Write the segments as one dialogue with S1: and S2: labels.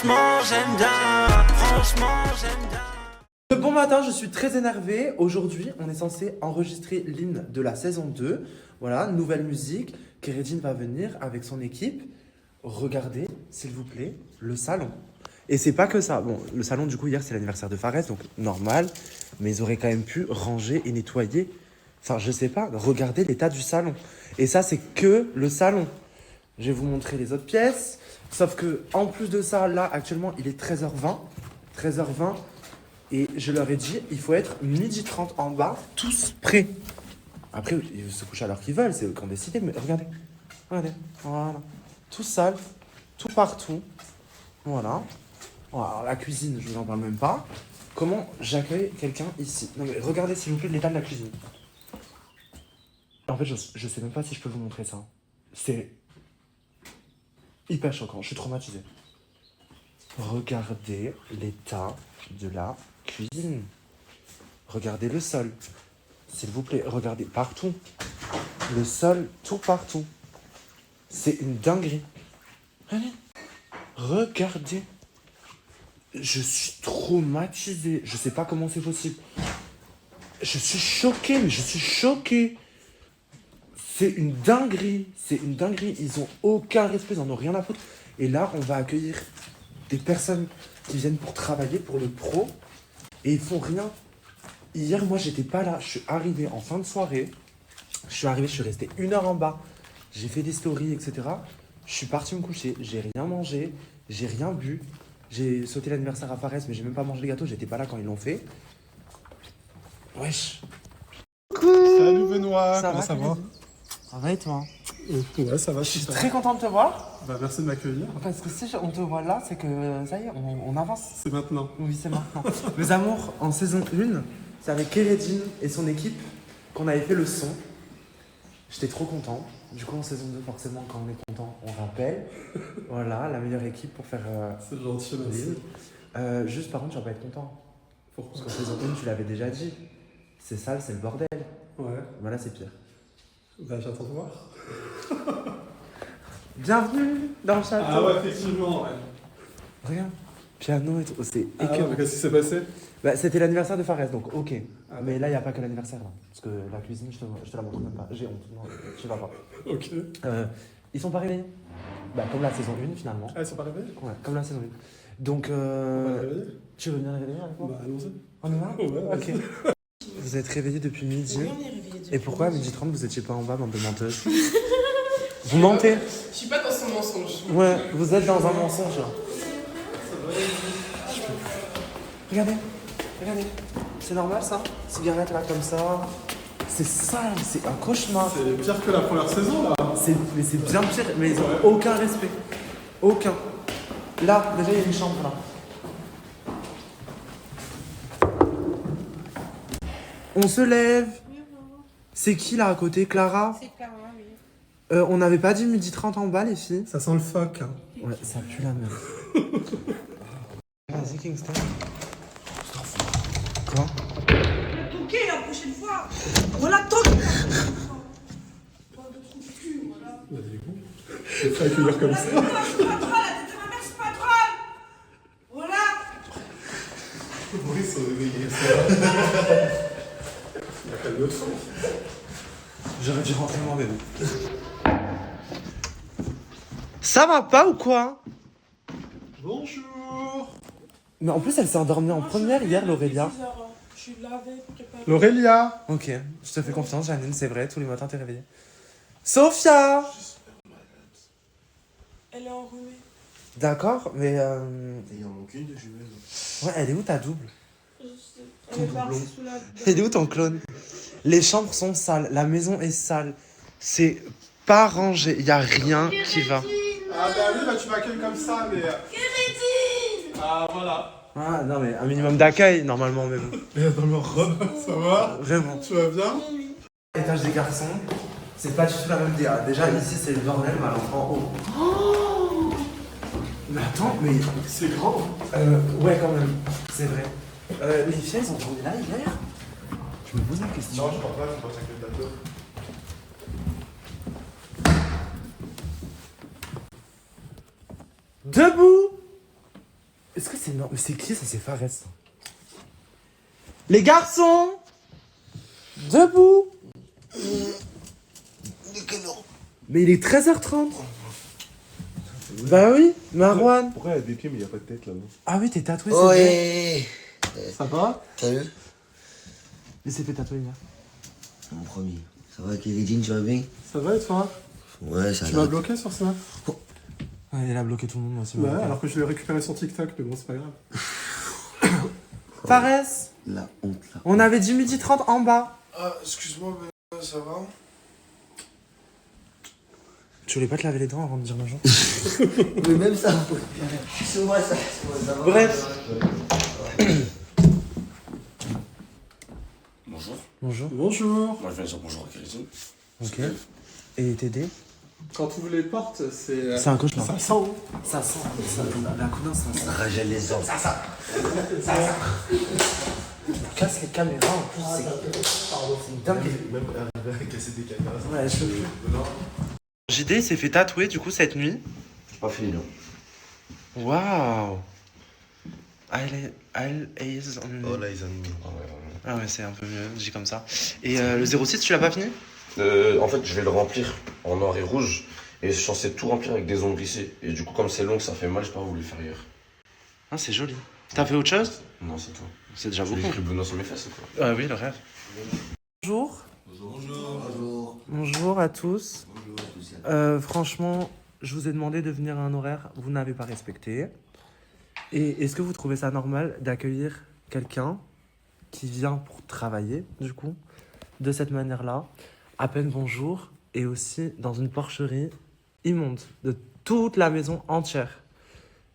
S1: Franchement, j'aime bien. Franchement, j'aime bien.
S2: Bon matin, je suis très énervé. Aujourd'hui, on est censé enregistrer l'hymne de la saison 2. Voilà, nouvelle musique. Kéredine va venir avec son équipe. Regardez, s'il vous plaît, le salon. Et c'est pas que ça. Bon, le salon, du coup, hier, c'est l'anniversaire de Fares, donc normal. Mais ils auraient quand même pu ranger et nettoyer. Enfin, je sais pas, regardez l'état du salon. Et ça, c'est que le salon. Je vais vous montrer les autres pièces. Sauf que, en plus de ça, là, actuellement, il est 13h20. 13h20. Et je leur ai dit, il faut être 12h30 en bas, tous prêts. Après, ils se couchent à l'heure qu'ils veulent, c'est eux qui ont décidé. Mais regardez, regardez, voilà. Tout sale, tout partout. Voilà. Alors, la cuisine, je vous en parle même pas. Comment j'accueille quelqu'un ici? Non mais regardez s'il vous plaît l'état de la cuisine. En fait, je sais même pas si je peux vous montrer ça. C'est hyper choquant, je suis traumatisé. Regardez l'état de la cuisine. Regardez le sol. S'il vous plaît, regardez partout. Le sol, tout partout. C'est une dinguerie. Regardez. Je suis traumatisé. Je sais pas comment c'est possible. Je suis choqué, mais je suis choqué. C'est une dinguerie. C'est une dinguerie. Ils ont aucun respect, ils en ont rien à foutre. Et là, on va accueillir des personnes qui viennent pour travailler, pour le pro. Et ils font rien. Hier, moi, j'étais pas là. Je suis arrivé en fin de soirée. Je suis resté 1 heure en bas. J'ai fait des stories, etc. Je suis parti me coucher. J'ai rien mangé. J'ai rien bu. J'ai sauté l'anniversaire à Fares, mais j'ai même pas mangé les gâteaux. J'étais pas là quand ils l'ont fait. Wesh.
S3: Salut Benoît, comment ça va?
S2: Ça va et toi?
S3: Ouais, ça va,
S2: Je suis très content de te voir.
S3: Bah, merci de m'accueillir.
S2: Parce que si on te voit là, c'est que ça y est, on avance.
S3: C'est maintenant.
S2: Oui, c'est maintenant. Mes amours, en saison 1, c'est avec Kéredine et son équipe qu'on avait fait le son. J'étais trop content. Du coup, en saison 2, forcément, quand on est content, on rappelle. Voilà, la meilleure équipe pour faire
S3: C'est gentil, merci.
S2: juste, par contre, tu vas pas être content.
S3: Pourquoi?
S2: Parce qu'en saison 1, tu l'avais déjà dit. C'est sale, c'est le bordel.
S3: Ouais,
S2: Voilà, c'est pire.
S3: bah j'attends de voir.
S2: Bienvenue dans le château.
S3: Ah ouais, effectivement, ouais.
S2: Regarde, piano et tout, c'est
S3: Ah ouais,
S2: écœurant.
S3: mais qu'est-ce qui s'est passé?
S2: Bah, c'était l'anniversaire de Fares, donc ok.
S3: Ah,
S2: mais là, il n'y a pas que l'anniversaire, là. Parce que la cuisine, je te la montre même pas. J'ai honte, non, je vas pas.
S3: Ok.
S2: Ils sont pas réveillés. Bah, comme la saison 1, finalement.
S3: Ah, ils sont pas réveillés?
S2: Ouais, comme la saison 1. Donc,
S3: On va les réveiller?
S2: tu veux venir les réveiller avec moi?
S3: Bah allons-y.
S2: On y va?
S3: Ouais,
S2: Ok. Vous êtes réveillés depuis midi. Et pourquoi à 12h30 vous étiez pas en bas, bande de menteuses? Vous mentez?
S4: Je suis pas dans son mensonge.
S2: Ouais, vous êtes dans un mensonge là. Regardez, regardez. C'est normal ça? Cigarette là comme ça. C'est sale, c'est un cauchemar.
S3: C'est pire que la première saison là.
S2: Mais c'est bien pire, mais ils ont aucun respect. Aucun. Là, déjà il y a une chambre là. On se lève. C'est qui là à côté? Clara?
S4: C'est Clara, oui.
S2: On n'avait pas dit 12h30 en bas les filles?
S3: Ça sent le phoque. Hein.
S2: Ouais, ça pue la merde. Vas-y Kingston. Je t'en fous. Quoi?
S4: Ok, la prochaine fois. Voilà, toc.
S3: Bah du coup, je vais accueillir comme ça.
S4: Je suis patronne, la tête de ma mère, je suis patronne. Voilà.
S3: Oui, ils sont réveillés, ça va. Il y a pas de leçon.
S2: J'aurais dû rentrer mon bébé. Ça va pas ou quoi?
S3: Bonjour.
S2: Mais en plus elle s'est endormie en première hier l'Aurélia.
S4: Je suis lavée, préparée.
S3: L'Aurélia.
S2: Ok, je te fais confiance Janine, c'est vrai, tous les matins t'es réveillée. Sophia!
S4: Elle est enrhumée.
S2: D'accord, mais
S5: Il en manque une de jumelle.
S2: ouais, elle est où ta double?
S4: Elle est partie sous la.
S2: Elle est où ton clone? Les chambres sont sales, la maison est sale. C'est pas rangé, y a rien qui va.
S3: Ah bah oui, bah tu m'accueilles comme ça, mais... Kéredine. Ah voilà.
S2: Ah non mais un minimum d'accueil normalement mais bon.
S3: Et dans leur robe, ça va?
S2: Vraiment.
S3: Tu vas bien?
S2: Étage des garçons, c'est pas du tout la même DA. Déjà ici c'est le bordel, mais alors en haut. Oh mais attends, mais
S3: C'est grand.
S2: ouais quand même, c'est vrai. Les filles elles ont tourné là hier? Je me pose la question.
S5: Non, je crois pas, je pense que le bateau.
S2: Debout! Est-ce que c'est normal? C'est qui ça? C'est Fares. Les garçons! Debout! Mais il est 13h30. Bah oui, Marwan.
S3: Pourquoi il y a des pieds mais il n'y a pas de tête là-bas?
S2: Ah oui, t'es tatoué, c'est vrai.
S6: Ouais.
S2: Ça va?
S6: Salut.
S2: Il s'est fait tatouer hier.
S6: Mon premier. Ça va, Kéridine, tu vas bien?
S3: Ça va et toi?
S6: Ouais, ça
S3: Tu
S6: va.
S3: m'as bloqué sur ça?
S2: Ouais, il a bloqué tout le monde aussi.
S3: Ouais, alors que je l'ai récupéré sur TikTok, mais bon, c'est pas grave.
S2: Fares,
S6: La honte, là.
S2: on avait dit 12h30 en bas.
S5: Ah, excuse-moi, ça va?
S2: Tu voulais pas te laver les dents avant de dire bonjour?
S6: Mais même ça. C'est moi ça. Ça va.
S2: Bref.
S7: Bonjour,
S2: Bonjour.
S3: Bonjour.
S7: moi je viens dire bonjour à Kéridine.
S2: Ok. Et t'aider?
S3: Quand tu ouvres les portes, c'est.
S2: C'est un cauchemar.
S3: Ça sent. Hein.
S2: Ça sent. La couleur, ça sent.
S6: Ragel les ordres.
S2: Casse les caméras en plus, c'est dingue.
S5: Même avec casser des caméras.
S2: Ouais, je peux plus. JD s'est fait tatouer du coup cette nuit.
S6: C'est pas fini, non.
S2: Waouh. All is on...
S5: Oh là, ils ont mis.
S2: Ah ouais, c'est un peu mieux, dit comme ça. Et le 06, tu l'as pas fini?
S7: En fait, je vais le remplir en noir et rouge. Et je suis censé tout remplir avec des ombres ici. Et du coup, comme c'est long, ça fait mal, j'ai pas voulu faire hier.
S2: Ah, c'est joli. T'as fait autre chose?
S7: Non, c'est tout.
S2: C'est déjà
S7: J'ai
S2: beaucoup.
S7: écrit Benoît sur mes fesses, quoi.
S2: Oui, le rêve. Bonjour.
S6: Bonjour.
S2: Bonjour à tous.
S6: Bonjour à tous.
S2: Franchement, je vous ai demandé de venir à un horaire, vous n'avez pas respecté. Et est-ce que vous trouvez ça normal d'accueillir quelqu'un qui vient pour travailler, du coup, de cette manière-là, à peine bonjour, et aussi dans une porcherie immonde de toute la maison entière?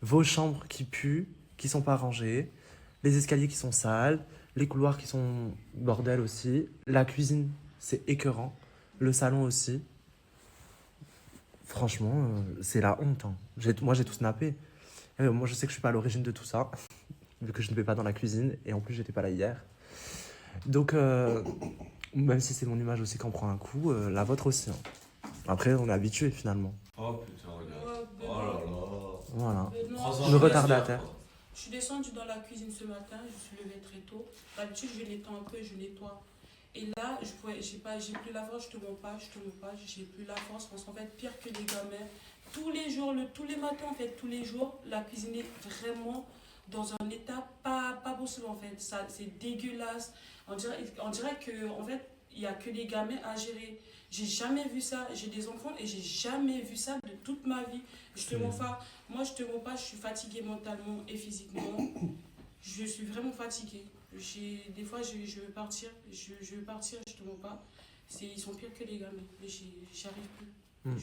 S2: Vos chambres qui puent, qui sont pas rangées, les escaliers qui sont sales, les couloirs qui sont bordel aussi, la cuisine, c'est écœurant, le salon aussi. Franchement, c'est la honte. Hein. Moi, j'ai tout snappé. Moi, je sais que je suis pas à l'origine de tout ça, vu que je ne vais pas dans la cuisine, et en plus, j'étais pas là hier. Donc, même si c'est mon image aussi qu'on prend un coup, la vôtre aussi. Hein. Après, on est habitué finalement.
S8: Oh putain, regarde. Oh là là.
S2: Voilà.
S4: Benoît,
S2: Le retardataire.
S4: je suis descendue dans la cuisine ce matin, je suis levée très tôt. D'habitude, je l'étends un peu, je nettoie. Et là, j'ai plus la force, je te mens pas, j'ai plus la force parce qu'en fait, pire que les gamins, tous les jours, tous les matins, en fait, tous les jours, la cuisine est vraiment dans un état pas possible en fait. Ça, c'est dégueulasse. On dirait que en fait, il n'y a que les gamins à gérer. J'ai jamais vu ça. J'ai des enfants et j'ai jamais vu ça de toute ma vie. Je te mens pas. Moi, je te mens pas. Je suis fatiguée mentalement et physiquement. Je suis vraiment fatiguée. Des fois, je veux partir. Je veux partir. Je te mens pas. Ils sont pires que les gamins. Mais j'y arrive plus. J'arrive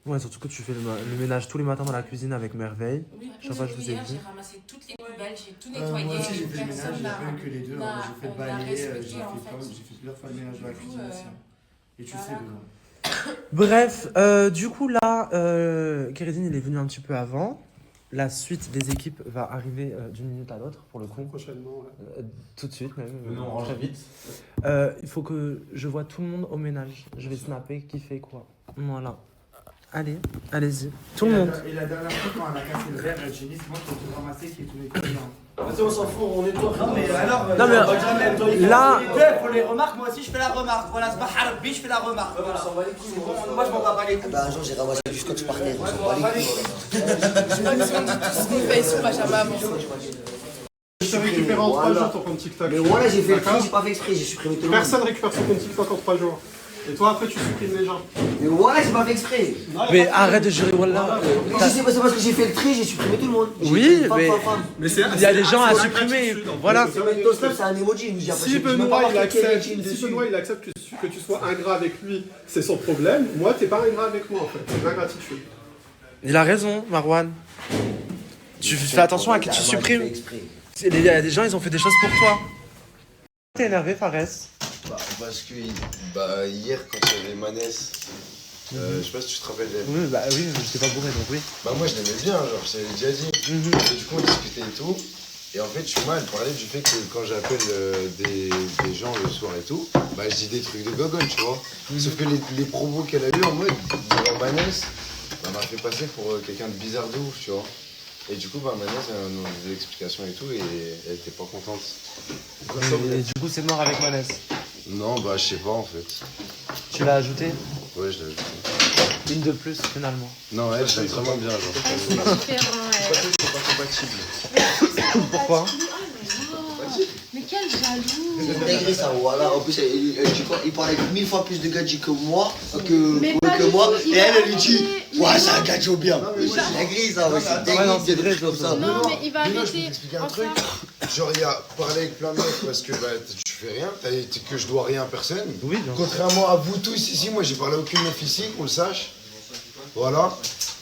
S4: plus.
S2: Ouais, surtout que tu fais le ménage tous les matins dans la cuisine avec merveille.
S4: Oui.
S2: Chaque fois que je vous ai
S9: Hier,
S2: vu.
S9: j'ai ramassé toutes les poubelles, j'ai tout nettoyé.
S10: Moi aussi j'ai fait le ménage,
S9: Personne
S10: il n'y a
S9: n'a-
S10: pas eu que les deux.
S9: n'a-
S10: J'ai fait le
S9: n'a
S10: balai,
S9: respecté,
S10: j'ai
S9: en
S10: fait plusieurs fois le ménage de la
S9: Du coup,
S10: cuisine aussi. Et tu
S9: voilà.
S10: sais, Benoît.
S2: Bref, du coup là, Kéridine il est venu un petit peu avant. La suite des équipes va arriver d'une minute à l'autre pour le coup.
S3: Prochainement, ouais.
S2: Tout de suite même.
S8: Venons, on range
S2: très vite. Il faut que je vois tout le monde au ménage. Je vais snapper qui fait quoi. Voilà. Allez, allez-y. Tout le monde.
S10: Et la dernière fois, quand elle a cassé le verre, Jenny, c'est moi qui ai tout ramassé, qui ai tout nettoyé.
S8: Vas-y, on s'en fout, on nettoie.
S10: Non, mais alors,
S2: Non, mais là,
S10: pour les remarques, moi aussi je fais la remarque. Voilà, c'est pas Harbi, je fais la remarque. Voilà. Moi je m'en bats pas les couilles.
S6: Bah, un jour, j'ai ramassé du scotch par terre. On s'en bat les couilles.
S9: Ce qu'on fait, ils sont pas jamais avancés.
S3: Je t'ai récupéré en 3 jours ton compte TikTok.
S6: Mais voilà, j'ai fait le
S3: D'accord.
S6: tri, j'ai pas fait exprès, j'ai supprimé tout le monde.
S3: Personne récupère son compte TikTok en 3 jours. Et toi, après, tu supprimes les gens.
S6: Mais voilà, j'ai pas fait exprès.
S2: Mais arrête de jurer, Wallah.
S6: Mais si c'est parce que j'ai fait le tri, j'ai supprimé tout le monde. J'ai
S2: Oui,
S6: fait femme,
S2: mais-
S6: femme, femme.
S3: Mais c'est
S2: Il y a des gens à supprimer. Voilà.
S6: C'est un snap, c'est un emoji. Il nous dit après,
S3: Si
S6: j'ai même
S3: Benoît,
S6: pas
S3: il
S6: marqué
S3: accepte,
S6: Kéridine
S3: si
S6: dessus.
S3: Benoît il accepte que tu sois ingrat avec lui, c'est son problème. Moi, t'es pas ingrat avec moi en fait. C'est de l'ingratitude.
S2: Il a raison, Marwan. Tu fais attention à qui tu
S6: Moi, j'ai
S2: supprimes.
S6: fait exprès.
S2: Il y a des gens, ils ont fait des choses pour toi. T'es énervé, Fares?
S5: Bah, parce que hier, quand il y avait Manès, je sais pas si tu te rappelles d'elle.
S2: Oui, j'étais pas bourré, donc oui.
S5: Bah, moi, je l'aimais bien, genre, je t'avais déjà dit. Et du coup, on discutait et tout. Et en fait, je suis mal, elle parlait du fait que quand j'appelle des gens le soir et tout, bah, je dis des trucs de gogol, tu vois. Sauf que les propos qu'elle a eu en mode, devant Manès, bah, m'a fait passer pour quelqu'un de bizarre de ouf, tu vois. Et du coup, bah, Manès, elle nous faisait l'explication et tout, et elle était pas contente.
S2: Et du coup, c'est mort avec Manès.
S5: Non, bah, je sais pas en fait.
S2: Tu l'as ajouté?
S5: Ouais, je l'ai ajouté.
S2: Une de plus, finalement.
S5: Non, elle, je l'aime vraiment bien, genre.
S9: C'est différent,
S5: C'est pas compatible.
S2: Pourquoi?
S9: Mais quel jaloux.
S6: C'est une dinguerie ça, voilà. En plus, il parle avec 1000 fois plus de gadgets que moi, que moi. Et elle lui dit, ouais, c'est un gadget bien. C'est une dinguerie ça, ouais, c'est une dinguerie, c'est vrai, comme ça.
S9: Non, mais il va
S5: Mais non, je vais
S9: arrêter.
S5: t'expliquer un truc. Genre, il y a parlé avec plein de mecs parce que bah, tu fais rien, que je dois rien à personne.
S2: Oui, bien sûr.
S5: Contrairement à vous tous ici, moi j'ai parlé à aucune meuf ici, qu'on le sache. Voilà.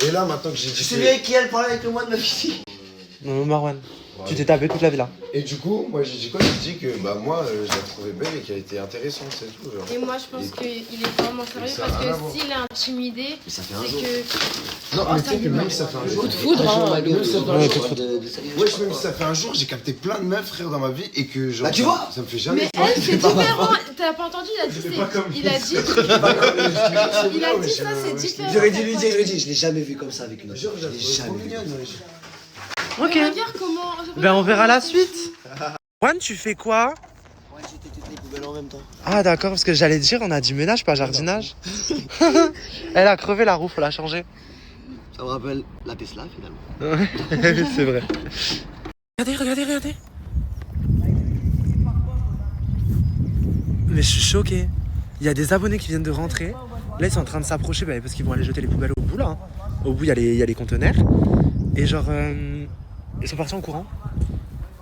S5: Et là, maintenant que j'ai dit.
S6: Tu sais qui elle parlait avec le moi de ma fille?
S2: Non, Marwan. Tu t'es tapé toute la villa.
S5: Et du coup, moi j'ai dit quoi? J'ai dit que bah moi je la trouvais belle et qu'elle était intéressante, c'est tout. Genre.
S9: Et moi, je pense qu'il est vraiment sérieux
S5: ça a
S9: parce
S5: rien à
S9: que
S5: voir.
S9: s'il est intimidé,
S6: Mais ça fait
S9: c'est
S6: un jour.
S9: que.
S5: Non, mais tu sais que même si ça fait un jour.
S6: Coup de foudre, hein.
S5: Même si ça fait un
S2: Ouais,
S5: jour.
S2: coup de
S5: Wesh, même si ça fait un jour, j'ai capté plein de meufs, frère, dans ma vie et que genre.
S6: Bah, tu vois.
S5: Ça me fait jamais.
S9: Mais elle, c'est différent. T'as pas entendu? Il a dit, il a dit ça, c'est différent.
S6: J'aurais dû lui dire, je l'ai jamais vu comme ça avec une autre. Je l'ai jamais vu.
S2: Ok.
S9: Mais regarde comment.
S2: Ben, on verra la suite. Juan, tu fais quoi?
S6: Ouais, j'étais toutes les poubelles en même temps.
S2: Ah, d'accord, parce que j'allais dire, on a du ménage, pas jardinage. Elle a crevé la roue, faut la changer.
S6: Ça me rappelle la Tesla finalement.
S2: C'est vrai. Regardez. Mais je suis choqué. Il y a des abonnés qui viennent de rentrer. Là, ils sont en train de s'approcher parce qu'ils vont aller jeter les poubelles au bout, là. Hein. Au bout, il y a les conteneurs. Et genre, ils sont partis en courant.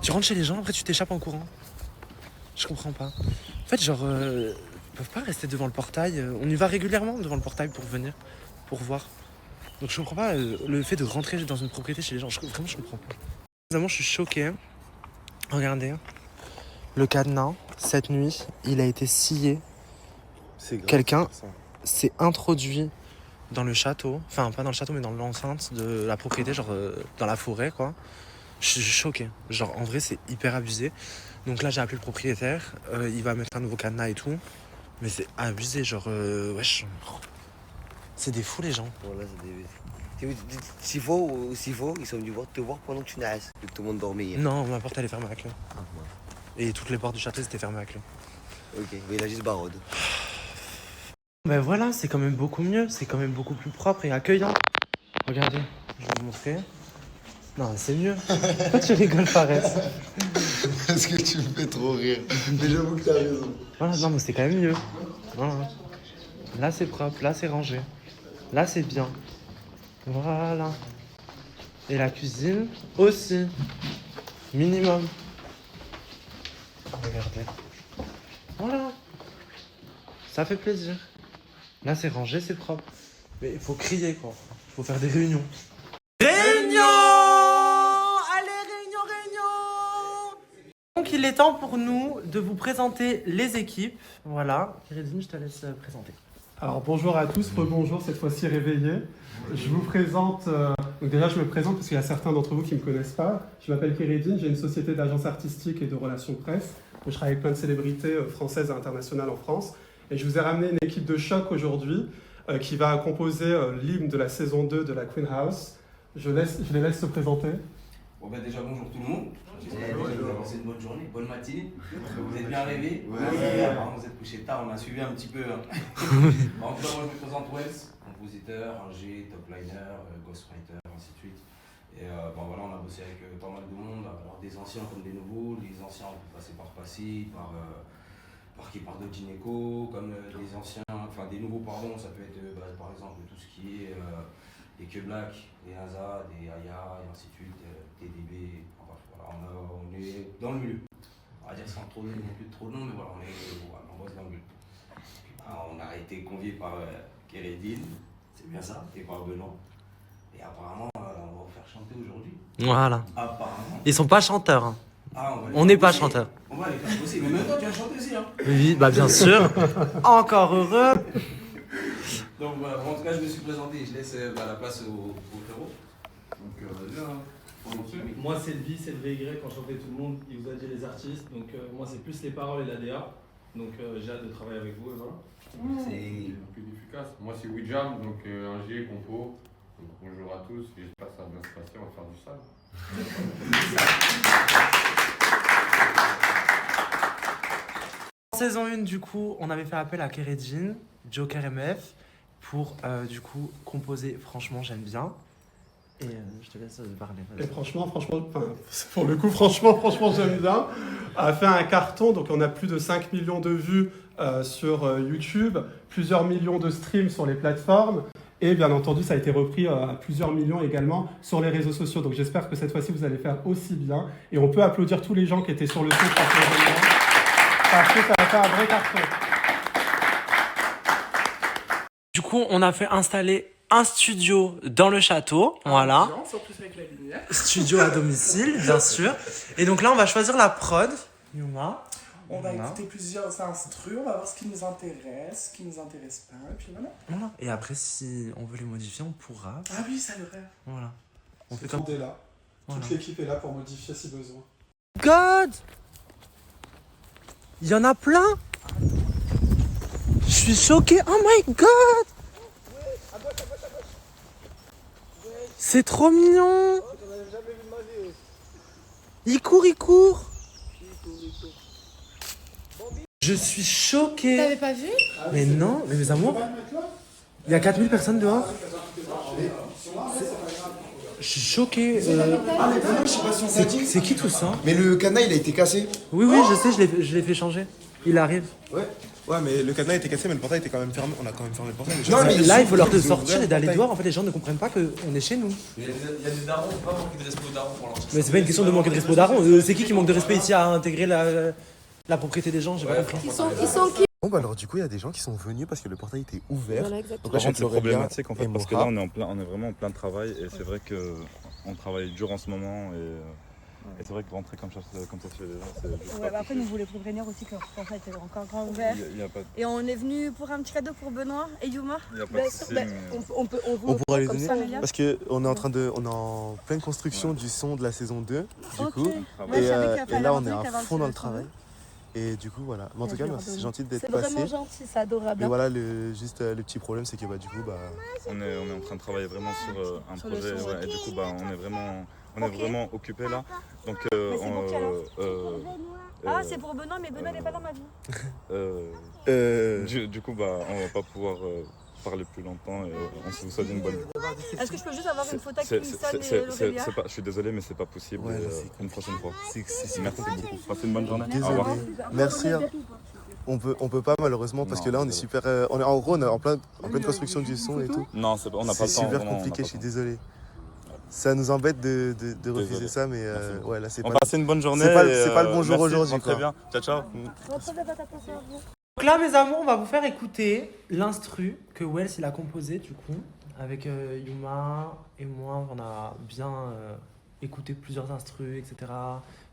S2: Tu rentres chez les gens, après tu t'échappes en courant. Je comprends pas. En fait, genre, ils peuvent pas rester devant le portail. On y va régulièrement devant le portail pour venir, pour voir. Donc je comprends pas le fait de rentrer dans une propriété chez les gens. Vraiment, je comprends pas. Évidemment, je suis choqué. Hein. Regardez. Le cadenas, cette nuit, il a été scié. Quelqu'un s'est introduit dans le château. Enfin, pas dans le château, mais dans l'enceinte de la propriété, genre dans la forêt, quoi. Je suis choqué. Genre, en vrai, c'est hyper abusé. Donc là, j'ai appelé le propriétaire. Il va mettre un nouveau cadenas et tout. Mais c'est abusé, genre, wesh. C'est des fous, les gens.
S6: Voilà, c'est des. S'il faut, ils sont venus te voir pendant que tu naisses, vu que tout le monde dormait hier.
S2: Non, ma porte, elle est fermée à clé. Et toutes les portes du château, c'était fermé à clé.
S6: Ok, mais il a juste barode.
S2: Ben voilà, c'est quand même beaucoup mieux. C'est quand même beaucoup plus propre et accueillant. Regardez, je vais vous montrer. Non, c'est mieux. Pourquoi tu rigoles, Fares?
S5: Parce que tu me fais trop rire. Mais j'avoue que t'as raison.
S2: Voilà, non, mais c'est quand même mieux. Voilà. Là, c'est propre. Là, c'est rangé. Là, c'est bien. Voilà. Et la cuisine aussi. Minimum. Regardez. Voilà. Ça fait plaisir. Là, c'est rangé, c'est propre. Mais il faut crier, quoi. Il faut faire des réunions. Réunion! Allez, réunion! Donc, il est temps pour nous de vous présenter les équipes. Voilà. Kéredine, je te laisse présenter.
S11: Alors bonjour à tous, rebonjour, cette fois-ci réveillé. Je vous présente, donc déjà je me présente parce qu'il y a certains d'entre vous qui ne me connaissent pas. Je m'appelle Kéredine, j'ai une société d'agence artistique et de relations presse. Je travaille avec plein de célébrités françaises et internationales en France. Et je vous ai ramené une équipe de choc aujourd'hui qui va composer l'hymne de la saison 2 de la Queen House. Je les laisse se présenter.
S8: Bon ben déjà bonjour tout le monde. J'espère que vous avez passé une bonne journée, bonne matinée. Vous êtes bien réveillés. Apparemment vous êtes couchés tard, on a suivi un petit peu. Hein. En tout cas moi je me présente Wells, compositeur, ingé, top liner, ghostwriter, ainsi de suite. Et bon voilà, on a bossé avec pas mal de monde, alors des anciens comme des nouveaux. Les anciens on peut passer par Passy, par Dogineco, comme des anciens, enfin des nouveaux pardon, ça peut être par exemple tout ce qui est des Q-Black, des NASA, des Aya et ainsi de suite, TDB, enfin voilà, on est dans le milieu. On va dire sans trop donner non plus trop de noms, mais voilà, on bosse dans le milieu. Alors, on a été convié par Kéredine, c'est bien ça, et par Benoît. Et apparemment, on va vous faire chanter aujourd'hui.
S2: Voilà.
S8: Apparemment.
S2: Ils sont pas chanteurs. Hein.
S8: Ah,
S2: on n'est pas chanteurs.
S8: On va les faire bosser, mais même toi tu vas chanter aussi, hein.
S2: Oui, bah bien sûr. Encore heureux.
S8: Donc voilà, en tout cas je me suis présenté, je laisse la place au frérot. Donc vas-y,
S12: moi c'est le V, c'est le VY, quand chantait tout le monde, il vous a dit les artistes, donc moi c'est plus les paroles et la DA, donc j'ai hâte de travailler avec vous et voilà.
S13: C'est plus efficace. Moi c'est Wijam, donc ingé, compo, donc bonjour à tous, j'espère que ça va bien
S3: fois-ci, on va faire du sale.
S2: En saison 1, du coup, on avait fait appel à Keredin, Joker MF, pour du coup composer Franchement J'aime bien. Et je te laisse parler.
S11: Et franchement, pour le coup, franchement, j'aime bien. A fait un carton, donc on a plus de 5 millions de vues sur YouTube, plusieurs millions de streams sur les plateformes. Et bien entendu, ça a été repris à plusieurs millions également sur les réseaux sociaux. Donc j'espère que cette fois-ci, vous allez faire aussi bien. Et on peut applaudir tous les gens qui étaient sur le site parce que ça a fait un vrai carton.
S2: Du coup, on a fait installer un studio dans le château, voilà.
S13: En plus avec la lumière.
S2: Studio à domicile, bien sûr. Et donc là, on va choisir la prod. Yuma.
S13: On va écouter plusieurs instrus, on va voir ce qui nous intéresse, ce qui nous intéresse pas, et puis voilà.
S2: Voilà. Et après, si on veut les modifier, on pourra.
S13: Ah oui, ça le rêve.
S2: Voilà. On fait
S11: Tout
S2: comme
S11: est là.
S2: Voilà.
S11: Toute l'équipe est là pour modifier si besoin.
S2: God! Il y en a plein! Je suis choqué! Oh my god! C'est trop mignon! Il court! Je suis choqué!
S9: T'avais pas vu?
S2: Mais non, mais mes amours, il y a 4000 personnes dehors. Je suis choqué.
S5: Ah, les panneaux, je sais pas si on t'a dit.
S2: C'est qui tout ça?
S5: Mais le cadenas, il a été cassé.
S2: Oui, je sais, je l'ai fait changer. Il arrive.
S3: Ouais, mais le cadenas était cassé, mais le portail était quand même fermé. On a quand même fermé le portail.
S2: Non, mais là, il faut leur de sortir et d'aller dehors. En fait, les gens ne comprennent pas qu'on est chez nous.
S12: Il y a des darons, pas manquer de respect aux darons pour l'instant.
S2: Mais c'est pas une question de manquer de respect aux darons. C'est qui manque de respect ici à intégrer la propriété des gens? J'ai pas compris.
S9: Ils sont qui?
S3: Bon, bah alors, du coup, il y a des gens qui sont venus parce que le portail était ouvert.
S9: Voilà, exactement.
S3: Donc là,
S14: C'est problématique en fait
S3: et
S14: parce que
S3: Moha.
S14: là on est vraiment en plein travail et c'est vrai que on travaille dur en ce moment et c'est vrai que rentrer comme ça chez les gens c'est juste
S15: Ouais, bah après, nous voulons prévenir aussi que le portail était encore grand ouvert.
S14: Il y a pas de...
S15: Et on est venu pour un petit cadeau pour Benoît et Yuma.
S14: Il y a pas de souci, mais...
S15: On
S3: pourra les
S15: comme
S3: donner
S15: ça, Amélia.
S3: parce qu'on est en pleine construction du son de la saison 2 du coup.
S15: Ouais, je savais qu'il
S3: Et
S15: fallait
S3: là on
S15: rentrer,
S3: est à
S15: qu'il y avait
S3: fond dans
S15: un
S3: le
S15: petit
S3: travail. Et du coup voilà. Mais en tout cas c'est gentil d'être
S15: C'est
S3: passé.
S15: vraiment gentil, c'est adorable.
S3: Mais voilà le petit problème c'est que du coup
S14: on est en train de travailler vraiment sur un
S15: Sur le
S14: projet
S15: son.
S14: et du coup on est vraiment occupé là. Donc
S15: Mais c'est bon, ah, c'est pour Benoît, mais Benoît n'est pas dans ma vie.
S14: Du coup on va pas pouvoir parler plus longtemps et on vous souhaite une bonne.
S15: Est-ce que je peux juste avoir une photo avec Kingston et Laurelia?
S14: Je suis désolé mais c'est pas possible. Une prochaine fois.
S3: C'est
S14: Merci beaucoup. Passez une bonne journée. Au
S3: Désolé.
S14: revoir.
S3: Merci. On peut pas malheureusement parce que là on est super. On est en pleine construction du son et tout.
S14: Non, on n'a pas le temps.
S3: C'est super
S14: vraiment,
S3: compliqué, je suis désolé. Ça nous embête de refuser
S14: Désolé.
S3: ça, mais ouais, là c'est pas.
S14: On passe une bonne journée.
S3: C'est pas le bon jour
S14: merci,
S3: aujourd'hui.
S14: Très bien. Ciao, ciao.
S2: Donc là, mes amours, on va vous faire écouter l'instru que Wells il a composé du coup avec Yuma et moi. On a bien écouté plusieurs instrus, etc.,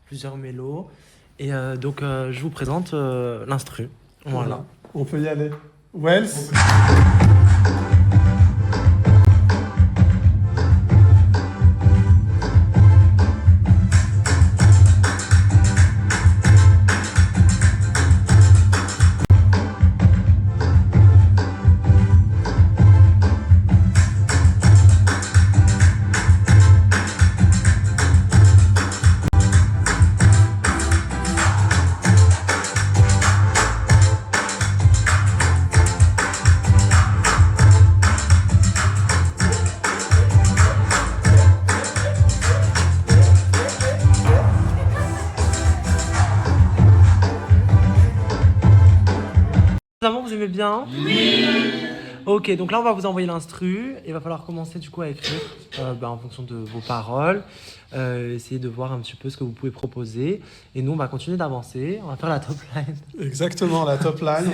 S2: plusieurs mélos. Et donc je vous présente l'instru. Voilà.
S11: On peut y aller. Wells.
S2: Vous aimez bien? Oui. Ok, donc là on va vous envoyer l'instru et il va falloir commencer du coup à écrire en fonction de vos paroles, essayer de voir un petit peu ce que vous pouvez proposer et nous on va continuer d'avancer, on va faire la top line.
S11: Exactement, la top line.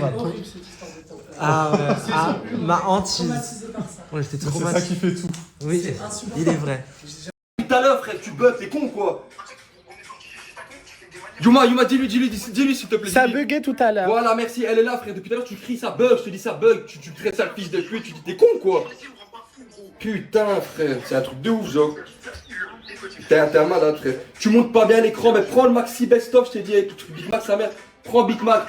S2: Ah ouais, ma hantise. Ouais, c'était trop
S11: C'est ça qui fait tout.
S2: Oui, il est vrai.
S10: Tout à l'heure, frère, tu bugs, t'es con quoi? Yuma, dis-lui s'il te plaît.
S13: Ça a bugué tout à l'heure.
S10: Voilà, merci, elle est là, frère. Depuis tout à l'heure, tu cries, ça bug, je te dis ça bug. Tu crées ça, le fils de pute, tu dis t'es con quoi? Putain, frère, c'est un truc de ouf, genre. T'es un malade, frère. Tu montes pas bien l'écran, mais prends le maxi best-of, je t'ai dit, avec tout Big Mac, sa mère. Prends Big Mac.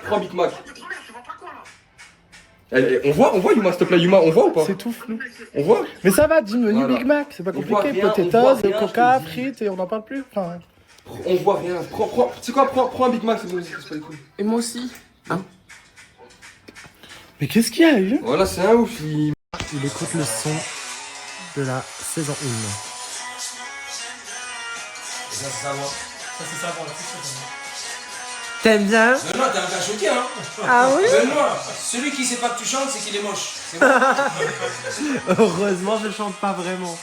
S10: On voit Yuma, s'il te plaît, Yuma, on voit ou pas?
S13: C'est tout flou.
S10: On voit?
S13: Mais ça va, dis menu
S10: Voilà.
S13: Big Mac, c'est pas
S10: On voit
S13: compliqué.
S10: rien, on
S13: Potatoes,
S10: voit rien,
S13: coca,
S10: je te dis.
S13: frites et on n'en parle plus. Enfin...
S10: On voit rien. C'est quoi, prends un Big Mac, c'est bon, c'est pas les couilles.
S13: Et moi aussi. Hein? Mais qu'est-ce qu'il y a eu?
S10: Voilà, c'est un ouf. Il
S2: écoute le son de la saison 1.
S12: Ça, c'est savoir. Ça, c'est savoir.
S2: T'aimes bien?
S8: Benoît, t'es un gars choqué, hein?
S2: Ah oui?
S8: Benoît, celui qui sait pas que tu chantes, c'est qu'il est moche. C'est bon.
S2: Heureusement, je chante pas vraiment.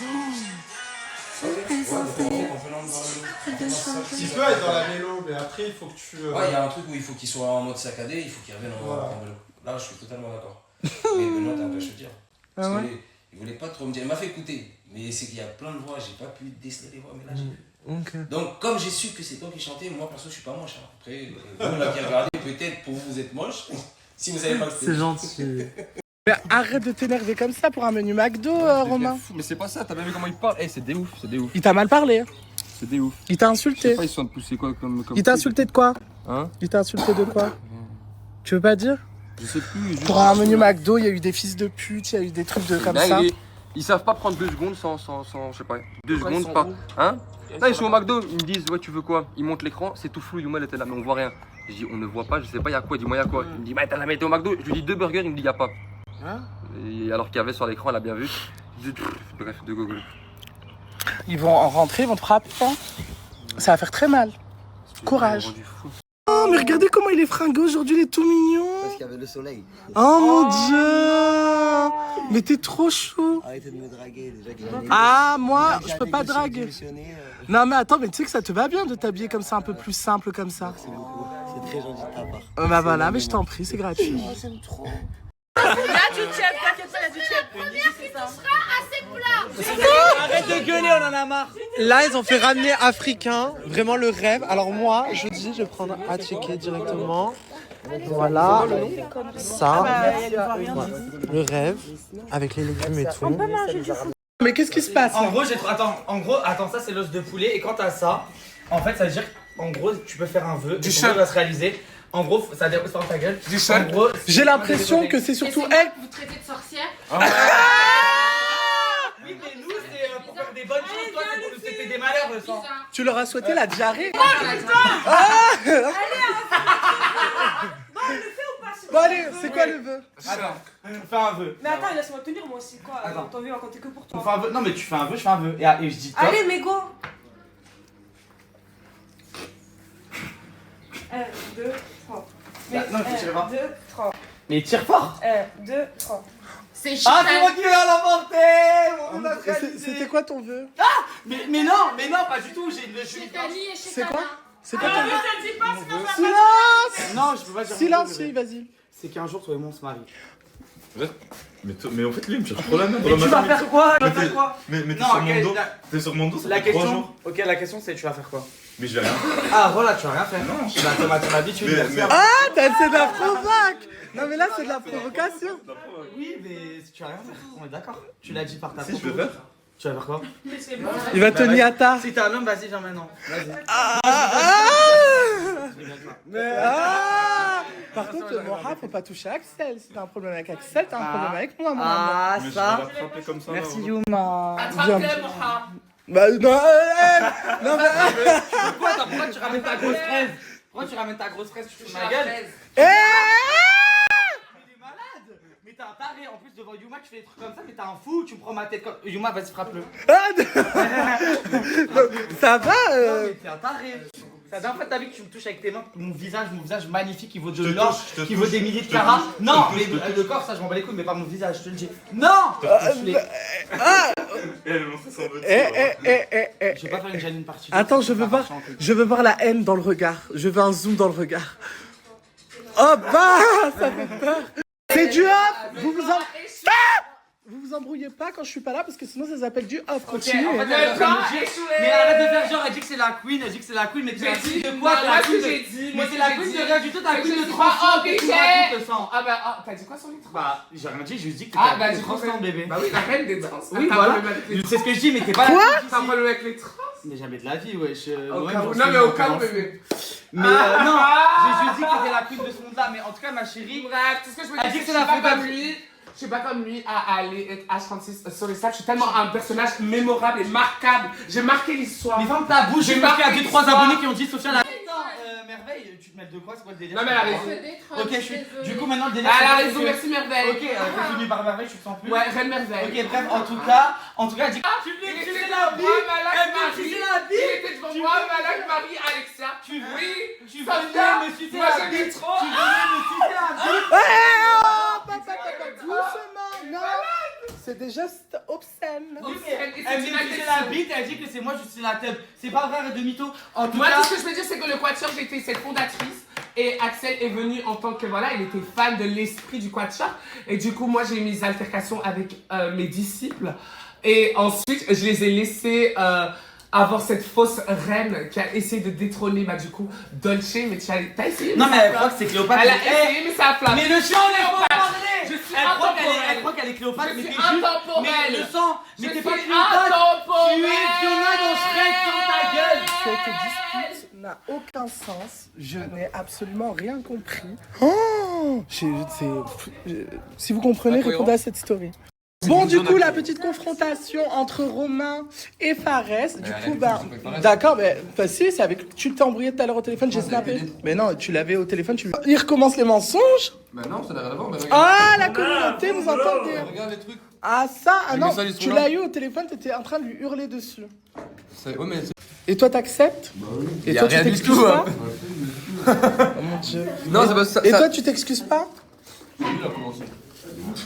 S12: Tu peux être dans la mélo, mais après, il faut que tu.
S8: Ouais, il y a un truc où il faut qu'il soit en mode saccadé, il faut qu'il revienne en vélo. Là, je suis totalement d'accord. Mais Benoît, t'es un peu choqué. Parce
S2: Ah ouais?
S8: qu'il voulait pas trop me dire. Il m'a fait écouter, mais c'est qu'il y a plein de voix, j'ai pas pu déceler les voix, mais là, j'ai pu.
S2: Ok.
S8: Donc, comme j'ai su que c'est toi qui chantais, moi, perso, je suis pas moche. Hein. Après, vous là qui regardez, peut-être pour vous, vous êtes moche. Si vous savez pas que
S2: C'est gentil.
S13: Mais arrête de t'énerver comme ça pour un menu McDo, Romain.
S10: Mais c'est pas ça, t'as bien vu comment il parle? Eh, c'est des ouf, c'est des ouf.
S13: Il t'a mal parlé. Hein.
S10: C'est des ouf.
S13: Il t'a
S10: Je
S13: insulté.
S10: sais pas, ils sont poussés quoi comme.
S13: Il t'a insulté de quoi?
S10: Hein?
S13: Il t'a insulté de quoi? Tu veux pas dire?
S10: Je sais plus.
S13: Pour un menu McDo, il y a eu des fils de pute, il y a eu des trucs de comme ça.
S10: Ils savent pas prendre 2 secondes sans je sais pas. 2 secondes pas. Hein? Là, ils sont au McDo, ils me disent, ouais, tu veux quoi? Ils montent l'écran, c'est tout flou, Yuma, elle était là, mais on voit rien. Je dis, on ne voit pas, je sais pas, y'a quoi? Dis-moi, y'a quoi? Il me dit, bah, t'as la météo au McDo. Je lui dis 2 burgers, il me dit, y'a pas.
S13: Hein?
S10: Et alors qu'il y avait sur l'écran, elle a bien vu. Je dis, bref, 2 gogoles.
S13: Ils vont en rentrer, ils vont te frapper. Hein. Ça va faire très mal. Courage. Oh, mais regardez comment il est fringué aujourd'hui, il est tout mignon.
S6: Parce qu'il y avait le soleil.
S13: Oh mon dieu! Mais t'es trop chou.
S6: Arrêtez de me draguer déjà.
S13: Ah, moi, je peux pas draguer. Non, mais attends, mais tu sais que ça te va bien de t'habiller comme ça, un peu plus simple comme ça.
S6: C'est très gentil de ta part.
S13: Bah voilà, mais je t'en prie, c'est gratuit.
S6: J'aime trop.
S15: Il y a du chef, t'inquiète pas, il y a du chef. Première qui touchera à ses plats.
S13: Arrête de gueuler, on en a marre.
S2: Là, ils ont fait ramener africain, vraiment le rêve. Alors moi, je dis, je vais prendre à checker directement. Voilà, ça, voilà. Le rêve, avec les légumes et tout.
S13: Mais qu'est-ce qui se passe?
S16: En gros, attends, ça c'est l'os de poulet. Et quand t'as ça, en fait, ça veut dire qu'en gros, tu peux faire un vœu. Du cheval va se réaliser. En gros, ça dépend de ta gueule. Du cheval.
S13: J'ai l'impression que c'est surtout elle.
S9: Vous traitez de sorcière?
S16: Oui, mais nous, c'est pour faire des bonnes choses. Toi, c'est pour nous souhaiter des malheurs, le sang.
S13: Tu leur as souhaité la diarrhée? Bon allez, c'est quoi le vœu?
S16: Attends, on fait un vœu.
S15: Mais attends, laisse-moi tenir moi aussi, quoi.
S16: Attends.
S15: Ton vœu va compter que pour toi.
S16: On fait un vœu. Non, mais tu fais un vœu, je fais un vœu. Et je dis top.
S15: Allez, mais go! 1, 2, 3.
S16: Non, mais tire pas.
S15: 1, 2, 3.
S16: Mais tire fort.
S15: 1, 2, 3.
S9: C'est
S16: Ah, c'est moi qui vais l'emporter!
S13: C'était quoi ton vœu?
S16: Ah! Mais non, pas du tout. J'ai une
S9: Chez Tali et chez
S13: C'est quoi?
S9: Tana.
S13: C'est quoi ton vœu?
S15: te dis pas, sinon ça
S13: Silence!
S16: Non, je peux pas dire.
S13: Silence,
S16: mon vœu,
S13: oui,
S16: bébé.
S13: vas-y.
S16: C'est qu'un jour, toi et moi, on se marie.
S14: Mais en fait, lui, il me cherche trop la main.
S16: Mais tu vas faire quoi? Tu vas faire quoi?
S14: Mais t'es
S16: Non,
S14: sur mon
S16: ok,
S14: dos. T'es sur mon dos, ça
S16: La
S14: fait 3
S16: question.
S14: jours.
S16: Ok, la question c'est tu vas faire quoi?
S14: Mais je vais rien faire.
S16: Ah voilà, tu vas rien faire. Non, tu vas ton habitude.
S13: Ah, c'est de la provoque! Non, mais là, c'est de la provocation.
S16: Oui, mais tu vas rien faire. On est d'accord. Tu l'as dit par ta
S14: Si, je vais faire.
S16: Tu vas faire quoi?
S13: Il va te niata.
S16: Si t'es un homme, vas-y, viens maintenant. Vas-y.
S13: Mais par contre, Moha, faut pas toucher Axel. Si t'as un problème avec Axel, t'as un problème avec moi, mon amour.
S16: Ah,
S14: Mais je
S16: ça.
S14: vais l'attraper comme ça.
S16: Merci,
S14: là,
S16: Yuma.
S9: Attrape-le, Moha.
S13: Bah, non, non, mais.
S16: Pourquoi tu ramènes ta grosse fraise? Pourquoi tu ramènes ta grosse fraise? Tu fous ma gueule?
S13: Eh!
S16: Mais t'es un taré, en plus devant Yuma tu fais des trucs comme ça, mais t'es un fou, tu me prends ma tête comme... Yuma vas-y frappe-le.
S13: Ça va
S16: Non mais t'es un taré. C'est la dernière fois de ta vie que tu me touches avec tes mains, mon visage magnifique qui vaut de l'or, qui vaut des milliers de carats. Non, mais le corps ça je m'en bats les couilles, mais pas mon visage, je te le dis. Non.
S14: Elle a lancé son vœu.
S16: Je vais pas faire une Janine partie.
S13: Attends, je veux voir la haine dans le regard. Je veux un zoom dans le regard. Oh bah, ça fait peur. C'est du off. Vous vous embrouillez pas quand je suis pas là parce que sinon ça s'appelle du off. Continue.
S16: Mais arrête de faire genre, elle dit que c'est la queen, mais tu as dit de quoi? Mais c'est la queen de rien du tout, t'as la queen de 3 ans, que tout le sang.
S12: Ah bah, t'as dit quoi sur les trans?
S16: Bah, j'ai rien dit, je dis que t'es
S12: Ah bah,
S16: trans, bébé.
S12: Bah oui, la reine des trans.
S16: Oui, voilà. C'est ce que je dis, mais t'es pas
S13: Quoi?
S12: T'as un problème avec les trans?
S16: Mais jamais de la vie, wesh.
S13: Au cas où. Non, mais au cas où, bébé.
S16: Mais non, j'ai juste dit que t'étais la queen de ce monde-là. Mais en tout cas, ma chérie.
S13: Bref, tout ce que je veux
S16: Elle
S13: dire,
S16: dit
S13: c'est
S16: que
S13: que
S16: c'est
S13: je
S16: la
S13: suis pas
S16: faute
S13: comme lui. Je suis pas comme lui à aller être H36 sur les sacs. Je suis tellement un personnage mémorable et marquable. J'ai marqué l'histoire.
S16: Mais ferme ta bouche, j'ai marqué à 2-3 abonnés qui ont dit Sophia la. Merveille, tu te mets de quoi? C'est quoi le délire?
S13: Non, mais elle a raison.
S16: Ok, je suis. Du coup, maintenant le délire.
S13: Elle a raison, merci Merveille.
S16: Ok, t'es fini par Merveille, je te sens plus.
S13: Ouais, Reine Merveille.
S16: Ok, bref, en tout cas, elle dit.
S13: Tu venais de tuer la vie. Il était devant moi, Malak Marie, Alexia. Oui,
S16: Tu venais me sucer
S13: moi
S16: la
S13: je
S16: bite.
S13: dis trop.
S16: Tu venais me sucer la bite.
S13: Doucement, non.
S11: C'est des gestes obscènes.
S16: Elle vient de sucer la bite, elle dit que c'est moi, je suis la tête. C'est pas vrai, arrête de mytho. En tout
S13: Moi,
S16: cas.
S13: tout ce que je peux dire, c'est que le Quatuor, j'ai été cette fondatrice. Et Axel est venu en tant que, voilà, il était fan de l'esprit du Quatuor. Et du coup, moi, j'ai eu mes altercations avec mes disciples. Et ensuite, je les ai laissés avoir cette fausse reine qui a essayé de détrôner, bah, du coup, Dolce. Mais t'as essayé.
S16: Non, mais elle croit que c'est Cléopâtre.
S13: Elle a essayé, mais ça a flammé.
S16: Mais le sang, on est pas parlé.
S13: Je suis
S16: Elle croit qu'elle est Cléopâtre, mais
S13: Je
S16: t'es
S13: suis
S16: juste.
S13: intemporelle.
S16: Mais le sang, mais
S13: Je
S16: t'es
S13: suis
S16: pas Cléopâtre.
S13: intemporelle.
S16: Tu es Fiona dans Shrek dans ta gueule.
S11: Cette dispute n'a aucun sens. Je n'ai absolument rien compris. Oh, si vous comprenez, répondez à cette story. Bon, du coup, la petite confrontation entre Romain et Fares, du coup, bah, d'accord, mais bah, si, c'est avec, tu t'es embrouillé tout à l'heure au téléphone, j'ai snappé. Mais non, tu l'avais au téléphone, il recommence les mensonges.
S10: Bah non, ça n'a rien à voir, mais regarde.
S11: Ah, la communauté, vous entendez?
S10: Regarde les trucs.
S11: Ah, ça, ah
S10: Les
S11: non,
S10: messages, ils sont
S11: tu
S10: là.
S11: l'as eu au téléphone, t'étais en train de lui hurler dessus.
S10: Ouais, mais
S11: Et toi, t'acceptes?
S10: Bah oui.
S11: Et
S10: Y a
S11: toi, tu
S10: rien du
S11: t'excuses
S10: tout,
S11: pas?
S10: hein.
S11: Oh mon Dieu.
S10: Non, c'est pas ça.
S11: Et toi, tu t'excuses pas?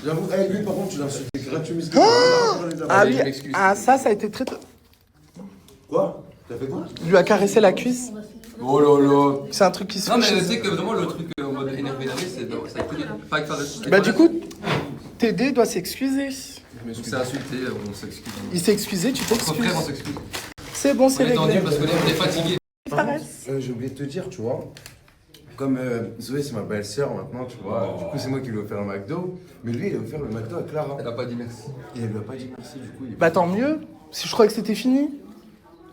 S5: J'avoue, lui par contre, tu l'as insulté gratuitement.
S11: Ah oui, ah ça a été très...
S5: Quoi? T'as fait quoi?
S11: Il lui a caressé la cuisse.
S10: Oh là là.
S11: C'est un truc qui se
S10: Non,
S11: fait
S10: mais
S11: chez
S10: je
S11: eux.
S10: sais que vraiment le truc en mode énervé, c'est avec Teddy, pas avec Fares.
S11: Bah du coup, TD doit s'excuser.
S10: Donc c'est insulté, on s'excuse.
S11: Il s'est excusé, tu
S10: Entre
S11: t'excuses.
S10: frères, on s'excuse.
S11: C'est bon, c'est
S10: On est tendu
S11: réglé.
S10: parce qu'on est fatigué.
S5: J'ai oublié de te dire, tu vois. Comme Zoé, c'est ma belle-sœur maintenant, tu vois. Du coup, c'est moi qui lui ai offert un McDo. Mais lui, il a offert le McDo à Clara.
S10: Elle a pas dit merci.
S5: Et elle lui a pas dit merci, du coup. Il est
S11: Bah tant mieux. Si je croyais que c'était fini.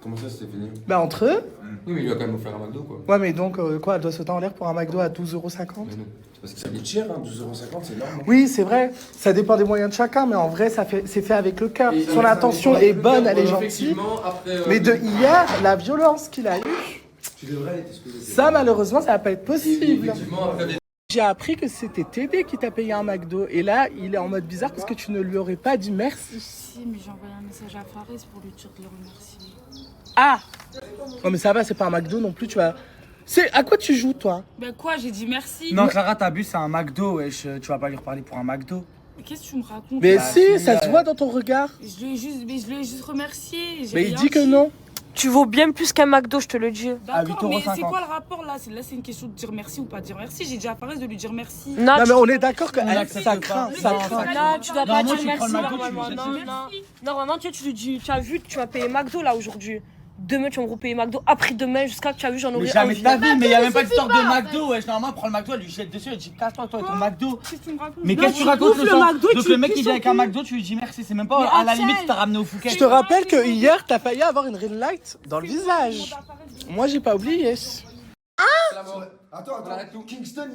S5: Comment ça, c'était fini?
S11: Bah entre eux.
S10: Oui, mais il lui a quand même offert un McDo, quoi.
S11: Ouais, mais donc quoi, elle doit sauter en l'air pour un McDo à 12,50 €.
S10: Mais non, c'est parce que
S5: Ça coûte cher, hein, 12,50 €, c'est énorme.
S11: Oui, c'est vrai. Ça dépend des moyens de chacun, mais en vrai, c'est fait avec le cœur. Son intention est bonne, elle est gentille.
S10: Effectivement, après.
S11: Mais de hier, la violence qu'il a eue,
S5: Tu devrais aller t'excuser.
S11: ça malheureusement, ça va pas être possible.
S10: Effectivement, après.
S11: J'ai appris que c'était TD qui t'a payé un McDo. Et là, il est en mode bizarre parce que tu ne lui aurais pas dit merci.
S9: Si, mais j'ai envoyé un message à Fares pour lui dire de le remercier.
S11: Ah! Non, mais ça va, c'est pas un McDo non plus, tu vas. C'est à quoi tu joues, toi?
S9: Ben quoi, j'ai dit merci.
S16: Non, Clara, t'abuses, c'est un McDo, wesh. Tu vas pas lui reparler pour un McDo.
S9: Mais qu'est-ce que tu me racontes?
S11: Mais
S9: là
S11: si, ça se voit dans ton regard.
S9: Je lui ai juste remercié. j'ai
S11: Mais il
S9: rien
S11: dit que non.
S15: Tu vaux bien plus qu'un McDo, je te le dis.
S9: D'accord, mais c'est quoi le rapport là? Là, c'est une question de dire merci ou pas dire merci. J'ai dit à Fares de lui dire merci.
S11: Non, mais on est d'accord que ça craint, ça
S15: Non,
S11: craint.
S15: là, tu dois pas
S16: Normalement,
S15: dire
S16: tu
S15: merci.
S16: prends le McDo,
S15: Normalement,
S16: tu lui
S15: non,
S16: dis
S15: non. Normalement, tu lui dis, tu as vu que tu vas payer McDo là aujourd'hui. Demain, tu vas me repayer McDo. Après demain, jusqu'à que tu as vu, j'en
S16: Mais
S15: aurai
S16: jamais de
S15: envie.
S16: ta vie, mais y'a même pas d'histoire de McDo, wesh. Normalement, prends le McDo, elle lui jette dessus, elle dit casse-toi, toi et ton McDo.
S9: Qu'est-ce que tu me racontes?
S16: Mais
S9: Non,
S16: qu'est-ce que tu
S9: tu
S16: racontes
S9: bouffes
S16: le
S9: le
S16: sang?
S9: McDo et
S16: Donc
S9: tu
S16: le
S9: le
S16: mec
S9: cuis
S16: il vient
S9: son
S16: avec un
S9: cul.
S16: McDo, tu lui dis merci, c'est même pas
S9: Mais
S16: à la
S9: Axel,
S16: limite tu t'as ramené au Fouquet.
S11: Je te rappelle que hier, t'as failli avoir une ring light dans le visage. Moi, j'ai pas oublié.
S5: Attends, Kingston,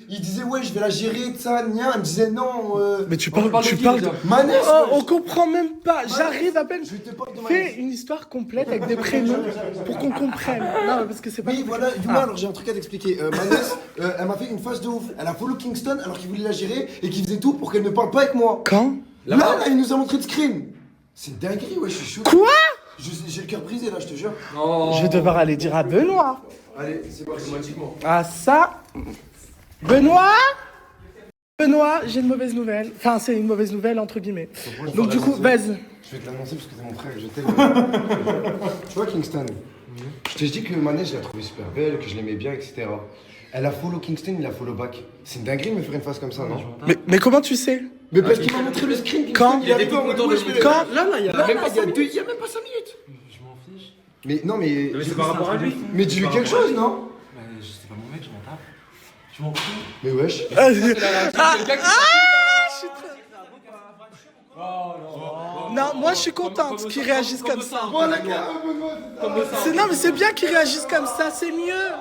S5: il disait ouais, je vais la gérer, tout ça, nia. Il me disait non.
S11: Mais tu parles de
S5: Manès,
S11: Oh,
S5: wesh.
S11: on comprend même pas. J'arrive à peine.
S5: Je te parle de
S11: Fais
S5: Manès.
S11: une histoire complète avec des prénoms pour qu'on comprenne. Non, parce que c'est pas.
S5: Oui, voilà, Yuma, alors j'ai un truc à t'expliquer. Manès, elle m'a fait une phase de ouf. Elle a follow Kingston alors qu'il voulait la gérer et qu'il faisait tout pour qu'elle ne parle pas avec moi.
S11: Quand?
S5: Là, il nous a montré de screen. C'est dinguerie, ouais, je suis chaud.
S11: Quoi?
S5: J'ai le cœur brisé là, je te jure.
S11: Je vais devoir aller dire à Benoît.
S5: Allez, c'est parti.
S10: Automatiquement.
S11: Ah, ça. Benoît? Benoît, j'ai une mauvaise nouvelle. Enfin, c'est une mauvaise nouvelle, entre guillemets. Donc, du coup, vas-y.
S5: Je vais te l'annoncer parce que t'es mon frère, je t'aime. Tu vois, Kingston, je t'ai dit que Manès, je la trouvais super belle, que je l'aimais bien, etc. Elle a follow Kingston, il a follow back. C'est une dinguerie de me faire une face comme ça, non?
S11: Mais comment tu sais?
S5: Mais parce qu'il m'a montré le screen. Kingston,
S11: Quand?
S5: il a tout
S11: Quand?
S5: Là, il y a même pas 5 minutes.
S12: Je m'en fiche.
S5: Mais non, mais.
S12: Mais c'est par rapport à lui.
S5: Mais dis-lui quelque chose, non?
S12: Mais c'est pas mon mec, je m'en tape. Je m'en fous.
S5: Mais wesh.
S17: Non, moi je suis contente qu'ils réagissent comme ça. Non, mais c'est bien qu'ils réagissent comme ça, c'est mieux.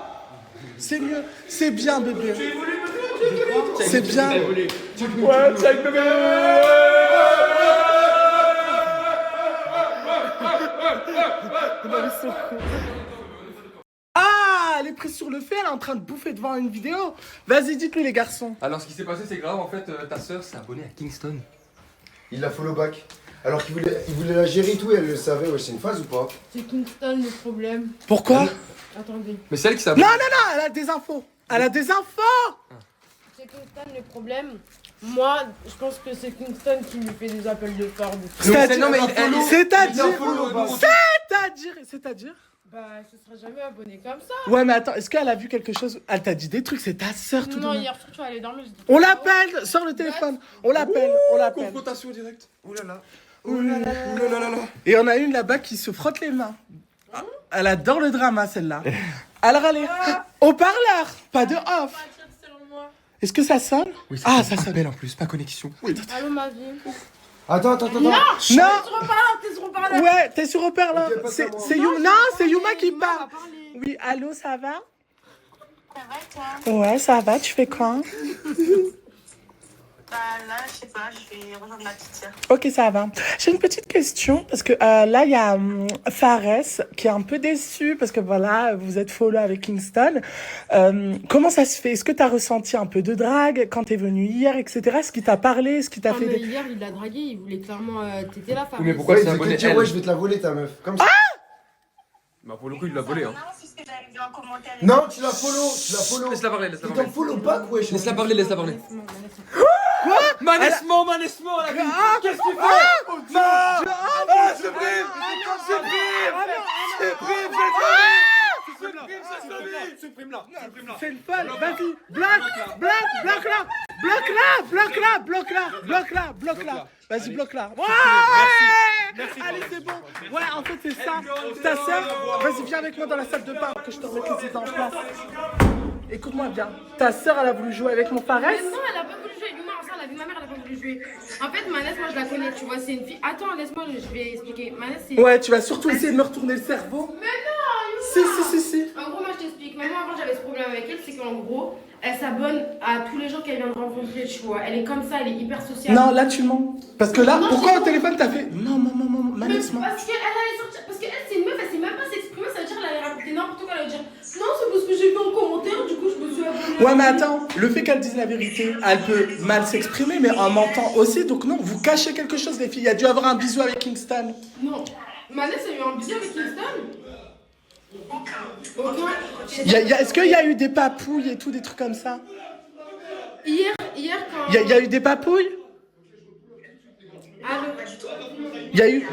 S17: C'est mieux. C'est bien, bébé. C'est bien. Ouais, c'est bébé. Ah, elle est prise sur le fait, elle est en train de bouffer devant une vidéo. Vas-y, dites-lui les garçons.
S10: Alors, ce qui s'est passé, c'est grave. En fait, ta sœur s'est abonnée à Kingston.
S5: Il l'a follow back. Alors qu'il voulait la gérer et tout, et elle le savait. Ouais, c'est une phase ou pas?
S9: C'est Kingston le problème.
S17: Pourquoi?
S9: Attendez.
S10: Mais c'est elle qui s'est
S17: Non,
S10: abonnée.
S17: non, non, elle a des infos. Elle a des infos.
S9: C'est Kingston le problème. Moi, je pense que c'est Kingston qui lui fait des appels de phare.
S17: C'est-à-dire,
S9: Bah, elle se sera jamais abonnée comme ça.
S17: Ouais, mais attends, est-ce qu'elle a vu quelque chose? Elle t'a dit des trucs, c'est ta sœur tout de
S9: Non,
S17: même.
S9: hier soir, tu vas aller dormir.
S17: On l'appelle, sors le téléphone. On l'appelle, on l'appelle.
S10: Confrontation directe.
S5: Ouh là là.
S17: Et on a une là-bas qui se frotte les mains. Elle adore le drama, celle-là. Alors, allez, au parleur, pas de off. Est-ce que ça sonne?
S10: Oui,
S17: ah, ça sonne.
S10: belle en plus, pas connexion. Oui.
S9: Allô, ma vie.
S5: Attends.
S9: Non,
S17: Non.
S9: t'es sur haut-parleur, t'es sur haut-parleur.
S17: Ouais, t'es sur haut-parleur.
S5: Ok,
S17: C'est
S5: passe à moi.
S17: Yuma. Non, c'est Yuma qui parle. Oui, allô, ça va?
S18: Ça va, toi?
S17: Ouais, ça va, tu fais quoi?
S18: Bah là, je sais pas, je vais rejoindre ma petite sœur.
S17: Ok, ça va. J'ai une petite question, parce que là, il y a Fares qui est un peu déçu, parce que voilà, vous êtes follow avec Kingston. Comment ça se fait? Est-ce que tu as ressenti un peu de drague quand t'es venu hier, etc.? Est-ce qu'il t'a parlé? Est-ce qu'il t'a fait des...
S9: Hier, il l'a dragué, il voulait clairement téter la femme.
S10: Mais pourquoi
S5: Ouais,
S10: c'est
S5: il veut
S10: abonné
S5: te dire,
S10: elle?
S5: ouais, je vais te la voler ta meuf. Comme ça.
S10: Bah, pour le coup, il l'a volé. Hein.
S5: Non, tu la follow.
S10: Laisse-la parler, laisse-la
S5: Il
S10: parler.
S5: t'en follow back, wesh.
S10: Laisse-la parler, laisse-la parler.
S17: Quoi?
S10: Manessement, la
S17: qu'est-ce que tu fais?
S10: Supprime-la.
S17: C'est une folle, vas-y, bloque-la. Vas-y, bloque-la. Ouais.
S10: Merci.
S17: Allez, c'est bon. Ouais, en fait, c'est ça. Ta sœur, vas-y, viens avec moi dans la salle de bain que je te remette les idées en place. Écoute-moi bien. Ta sœur, elle a voulu jouer avec mon Fares?
S9: Non, elle a pas voulu jouer. Yuma, ça, elle a vu ma mère, elle a pas voulu jouer. En fait, Manès, moi, je la connais, tu vois, c'est une fille. Attends, laisse-moi, je vais expliquer. Manès, c'est.
S17: Ouais, tu vas surtout essayer de me retourner le cerveau.
S9: Mais non, Yuma.
S17: Si.
S9: En gros, moi, je t'explique. Même moi, avant, j'avais ce problème avec elle, c'est qu'en gros, elle s'abonne à tous les gens qu'elle vient de rencontrer, tu vois. Elle est comme ça, elle est hyper sociale.
S17: Non, là, tu mens. Parce que là,
S9: Non,
S17: pourquoi
S9: c'est
S17: au téléphone t'as fait non, Manès, ment.
S9: Parce qu'elle allait sortir. Parce qu'elle, c'est une meuf, elle sait même pas s'exprimer, ça veut dire qu'elle allait raconter n'importe quoi, elle allait dire non, c'est parce que j'ai vu en commentaire, du coup, je me suis abonnée.
S17: Ouais, mais attends, le fait qu'elle dise la vérité, elle peut mal s'exprimer, mais en mentant aussi. Donc, non, vous cachez quelque chose, les filles. Il y a dû avoir un bisou avec Kingston.
S9: Non. Manès a eu un bisou avec Kingston? Aucun.
S17: Est-ce qu'il y a eu des papouilles et tout, des trucs comme ça?
S9: Hier, quand.
S17: Il y a eu des papouilles?
S9: Allô?
S17: Il y a eu.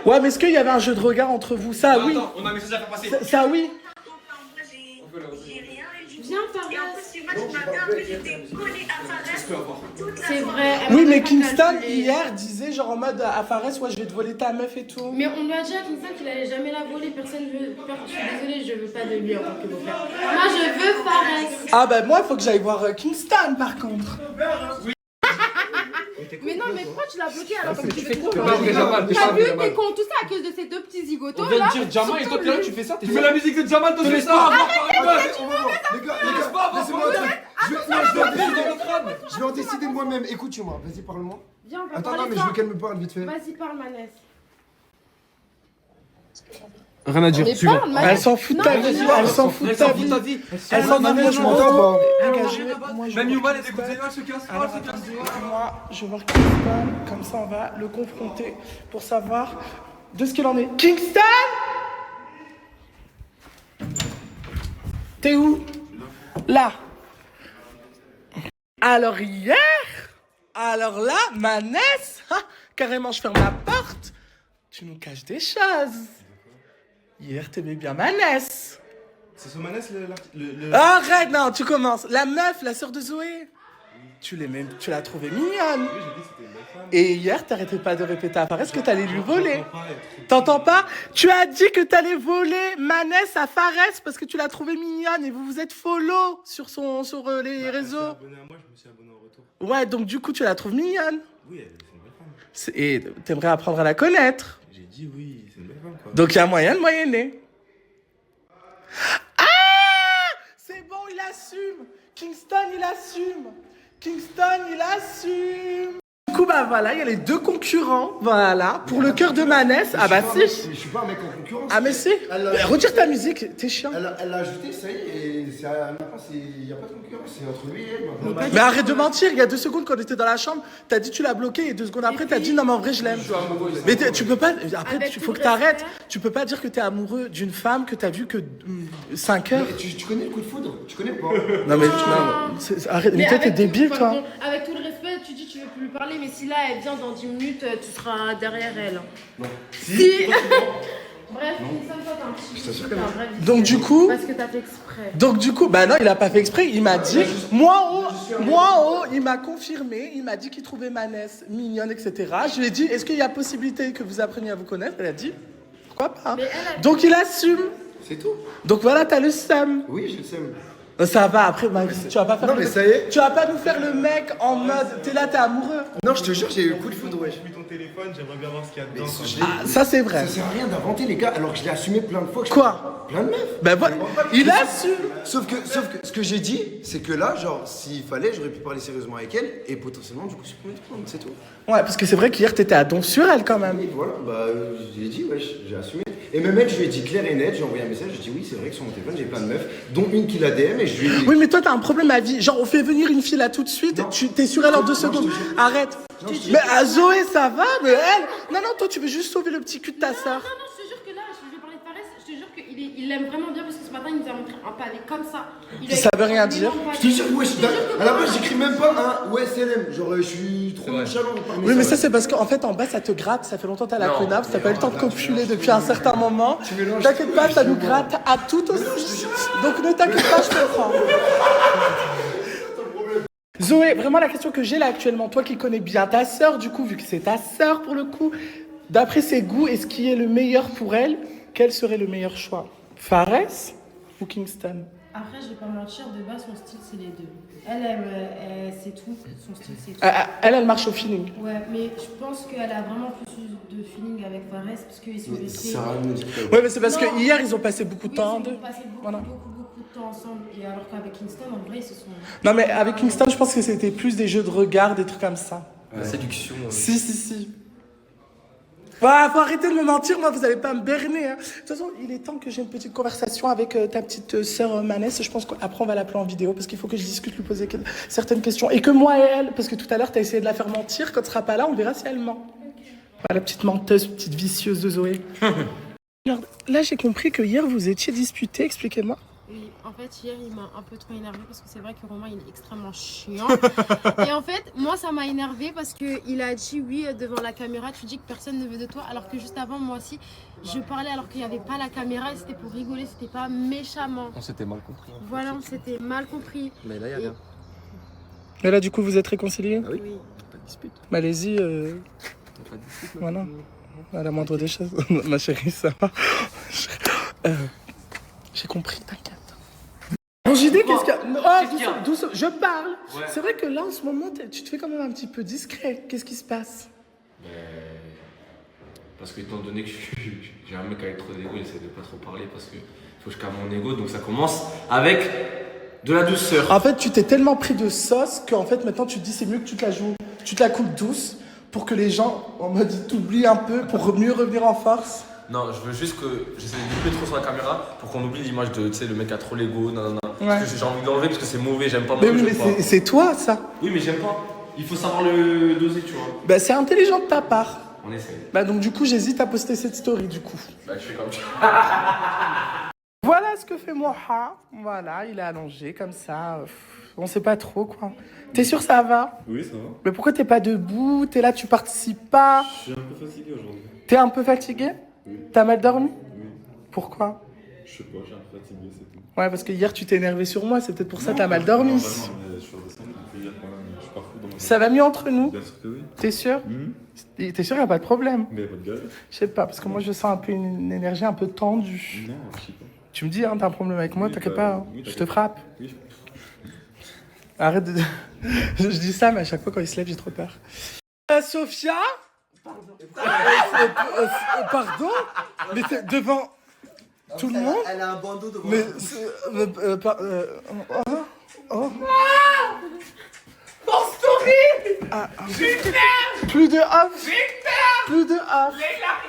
S17: Ouais, mais est-ce qu'il y avait un jeu de regard entre vous? Ça, oui.
S10: Attends, on a un message à faire passer.
S17: Ça, oui.
S9: Viens, c'est vrai.
S17: Oui, mais Kingston, hier, disait genre en mode à Fares, ouais, je vais te voler ta meuf et tout.
S9: Mais on lui a dit à Kingston qu'il allait jamais la voler. Personne veut. Je suis désolée, je veux pas de lui en tant que beau-frère. Moi, je veux Fares.
S17: Ah, bah, moi, il faut que j'aille voir Kingston, par contre.
S9: Mais non, mais pourquoi tu l'as bloqué alors que tu fais quoi?
S10: T'as
S9: vu, t'es con, tout ça à cause de ces deux petits zigotos
S10: On vient
S9: là.
S10: de dire Jamal et toi, t'es là, tu fais ça.
S17: Tu mets la musique de Jamal, toi, tu fais ça.
S5: Les gars, laissez-moi un truc. Je vais en décider de moi-même. Écoute-moi, vas-y, parle-moi.
S9: Viens, on va
S5: Attends,
S9: parler
S5: non, mais
S9: de
S5: je
S9: ça.
S5: veux qu'elle me parle vite fait.
S9: Vas-y, parle, Manès.
S10: Rien à dire,
S9: Mais
S10: suivant.
S9: parle, Manès.
S17: Elle s'en fout de ta vie. Elle s'en fout de ta vie. Elle s'en fout de
S5: Je m'entends pas.
S10: Même Yuman est dégoûté, elle se casse.
S17: Alors, attendez, moi, je vais voir Kingston. Comme ça, on va le confronter pour savoir de ce qu'il en est. Kingston! T'es où? Là. Alors, hier? Alors là, Manès? Carrément, je ferme la porte. Tu nous caches des choses. Hier, t'aimais bien Manès.
S3: C'est ce Manès le...
S17: Arrête, non, tu commences. La meuf, la sœur de Zoé. Tu l'as trouvée mignonne. Et hier, t'arrêtais pas de répéter à Fares que t'allais lui voler. T'entends pas? Tu as dit que t'allais voler Manès à Fares parce que tu l'as trouvée mignonne et vous vous êtes follow sur les réseaux.
S3: abonné à moi, je me suis abonné en retour.
S17: Ouais, donc du coup, tu la trouves mignonne.
S3: Oui, c'est une belle femme.
S17: Et t'aimerais apprendre à la connaître.
S14: J'ai dit oui, c'est une belle femme quoi.
S17: Donc il y a moyen de moyenner. Ah! C'est bon, il assume. Kingston, il assume. Kingston, il assume. Du coup, bah voilà, il y a les deux concurrents, voilà, pour le cœur de Manès. Ah bah si.
S3: Je suis pas un mec en concurrence.
S17: Ah mais si. Retire ta musique, t'es chiant.
S3: Elle l'a ajouté, ça y est, et maintenant, il n'y a pas de concurrence, c'est entre lui et elle maintenant.
S17: Mais arrête de mentir, il y a 2 secondes quand on était dans la chambre, t'as dit tu l'as bloqué et 2 secondes après t'as dit non mais en vrai je l'aime. Mais tu peux pas, après il faut que t'arrêtes, tu peux pas dire que t'es amoureux d'une femme que t'as vu que 5 heures.
S3: Mais tu connais le coup de foudre? Tu connais ou pas?
S17: Non mais arrête, mais toi t'es débile toi.
S9: Avec tout le respect, tu dis tu veux plus lui parler, mais si là elle vient dans 10 minutes, tu seras derrière elle.
S3: Non.
S9: Si. Bref, ça me fait un petit.
S17: Donc du coup.
S9: Parce que t'as fait exprès.
S17: Donc du coup, bah non, il a pas fait exprès, il m'a dit, moi en haut, il m'a confirmé, il m'a dit qu'il trouvait Manès mignonne, etc. Je lui ai dit, est-ce qu'il y a possibilité que vous appreniez à vous connaître? Elle a dit, pourquoi pas. Donc il assume.
S3: C'est tout.
S17: Donc voilà, t'as le seum.
S3: Oui, j'ai le seum.
S17: Ça va, après, bah, tu vas pas faire
S3: non, mais ça y est.
S17: Tu vas pas nous faire le mec en mode, t'es là, t'es amoureux.
S3: Non, je te jure, j'ai eu le coup de foudre, ouais.
S14: J'ai mis ton téléphone, j'aimerais bien voir ce qu'il y a dedans.
S17: Ah, ça c'est vrai.
S3: Ça sert à rien d'inventer les gars, alors que je l'ai assumé plein de fois.
S17: Quoi?
S3: Plein de meufs.
S17: Ben voilà, il assume.
S3: Sauf que ce que j'ai dit, c'est que là, genre, s'il fallait, j'aurais pu parler sérieusement avec elle et potentiellement, du coup, supprimer tout le monde, c'est tout.
S17: Ouais, parce que c'est vrai qu'hier t'étais à don sur elle quand même.
S3: Et voilà, bah, j'ai dit, ouais, j'ai assumé. Et même elle, je lui ai dit clair et net, j'ai envoyé un message, j'ai dit oui, c'est vrai que sur mon téléphone, j'ai plein de meufs, dont une qui l'a DM et je lui ai dit.
S17: Oui, mais toi, t'as un problème à vie. Genre, on fait venir une fille là tout de suite, t'es sur elle en 2 secondes. Arrête. Mais à Zoé, ça va, mais elle. Non, toi, tu veux juste sauver le petit cul de ta sœur.
S9: Non, je te jure que là, je vais parler de Fares, je te jure qu'il l'aime vraiment bien parce que ce matin, il nous a montré un pavé comme ça.
S17: Ça veut rien dire.
S3: Je te jure, ouais, à la base, j'écris même pas un ouais, CLM. Genre, je suis trop nonchalant.
S17: Oui, mais ça, c'est parce qu'en fait, en bas, ça te gratte. Ça fait longtemps que t'as la quenave, t'as pas eu le temps de copuler depuis un certain moment. T'inquiète pas, ça nous gratte à tout aussi. Donc ne t'inquiète pas, je comprends. Zoé, vraiment la question que j'ai là actuellement, toi qui connais bien ta sœur, du coup, vu que c'est ta sœur pour le coup, d'après ses goûts et ce qui est le meilleur pour elle, quel serait le meilleur choix? Fares ou Kingston?
S9: Après, je vais pas mentir, de base, son style, c'est les deux. Elle c'est tout. Son style, c'est tout.
S17: Elle marche au feeling.
S9: Ouais, mais je pense qu'elle a vraiment plus de feeling avec Fares parce qu'ils sont restés.
S17: Ouais, mais c'est parce que hier, ils ont passé beaucoup de temps en deux.
S9: Ils ont passé beaucoup de temps ensemble. Et alors qu'avec Kingston, en vrai, ils se sont.
S17: Non, mais avec Kingston, je pense que c'était plus des jeux de regard, des trucs comme ça.
S10: La séduction.
S17: Si. Bah, faut arrêter de me mentir, moi, vous allez pas me berner. Hein. De toute façon, il est temps que j'ai une petite conversation avec ta petite sœur Manès. Je pense qu'après, on va l'appeler en vidéo parce qu'il faut que je discute, lui poser certaines questions. Et que moi et elle, parce que tout à l'heure, t'as essayé de la faire mentir. Quand tu seras pas là, on verra si elle ment. Voilà, petite menteuse, petite vicieuse de Zoé. Alors, là, j'ai compris que hier, vous étiez disputés. Expliquez-moi.
S9: Oui, en fait, hier, il m'a un peu trop énervé parce que c'est vrai que Romain, il est extrêmement chiant. Et en fait, moi, ça m'a énervé parce qu'il a dit oui devant la caméra, tu dis que personne ne veut de toi, alors que juste avant, moi aussi, je parlais alors qu'il n'y avait pas la caméra et c'était pour rigoler, c'était pas méchamment.
S10: On s'était mal compris.
S9: Voilà, on s'était mal compris.
S10: Mais là, il n'y a rien.
S17: Et là, du coup, vous êtes réconciliés?
S10: Ah oui. Pas de dispute.
S17: Bah, allez-y.
S10: Pas de dispute.
S17: Voilà. À la moindre des choses. Ma chérie, ça va. J'ai compris, t'inquiète. Bon, j'ai dit, qu'est-ce qu'il y a? Doucement, je parle. Ouais. C'est vrai que là, en ce moment, tu te fais quand même un petit peu discret. Qu'est-ce qui se passe?
S8: Parce que étant donné que j'ai un mec avec trop d'ego, j'essaie de pas trop parler parce que faut que je calme mon ego. Donc ça commence avec de la douceur.
S17: En fait, tu t'es tellement pris de sauce qu'en fait, maintenant, tu te dis c'est mieux que tu te la joues. Tu te la coules douce pour que les gens, en mode, ils t'oublient un peu pour mieux revenir en force.
S8: Non, je veux juste que j'essaie de couper trop sur la caméra pour qu'on oublie l'image de, tu sais, le mec a trop l'ego, nanana.
S17: Ouais.
S8: Parce que j'ai envie de l'enlever parce que c'est mauvais, j'aime pas.
S17: Mais oui, mais c'est toi, ça.
S8: Oui, mais j'aime pas. Il faut savoir le doser, tu vois.
S17: Bah, c'est intelligent de ta part.
S8: On essaye.
S17: Bah, donc, du coup, j'hésite à poster cette story, du coup.
S8: Bah, je fais comme ça.
S17: Voilà ce que fait Moha. Voilà, il est allongé comme ça. On sait pas trop, quoi. T'es sûr ça va?
S14: Oui, ça va.
S17: Mais pourquoi t'es pas debout? T'es là, tu participes pas?
S14: Je suis un peu fatigué aujourd'hui.
S17: T'es un peu fatigué?
S14: Oui.
S17: T'as mal dormi?
S14: Oui.
S17: Pourquoi?
S14: Je sais pas, j'ai un peu fatigué, c'est tout.
S17: Ouais, parce que hier tu t'es énervé sur moi, c'est peut-être pour ça que t'as mal dormi.
S14: Non, vraiment, mais je suis redescendu depuis hier quand même, je suis pas fou dans ma vie.
S17: Ça va mieux entre nous?
S14: Bien sûr que oui.
S17: T'es sûr? T'es sûr, y a pas de problème?
S14: Mais pas de galère.
S17: Je sais pas, parce que moi je sens un peu une énergie un peu tendue.
S14: Non, je sais pas.
S17: Tu me dis, hein, t'as un problème avec moi,
S14: Oui,
S17: t'inquiète pas, hein.
S14: oui,
S17: Je te frappe.
S14: Oui.
S17: Arrête de... je dis ça, mais à chaque fois quand il se lève, j'ai trop peur. Sophia, Pardon? Mais c'est devant tout le monde?
S6: Elle a un bandeau devant.
S17: Mais.
S13: Mon story.
S17: Plus de off!
S13: Victor.
S17: Plus de off!
S13: Les Larry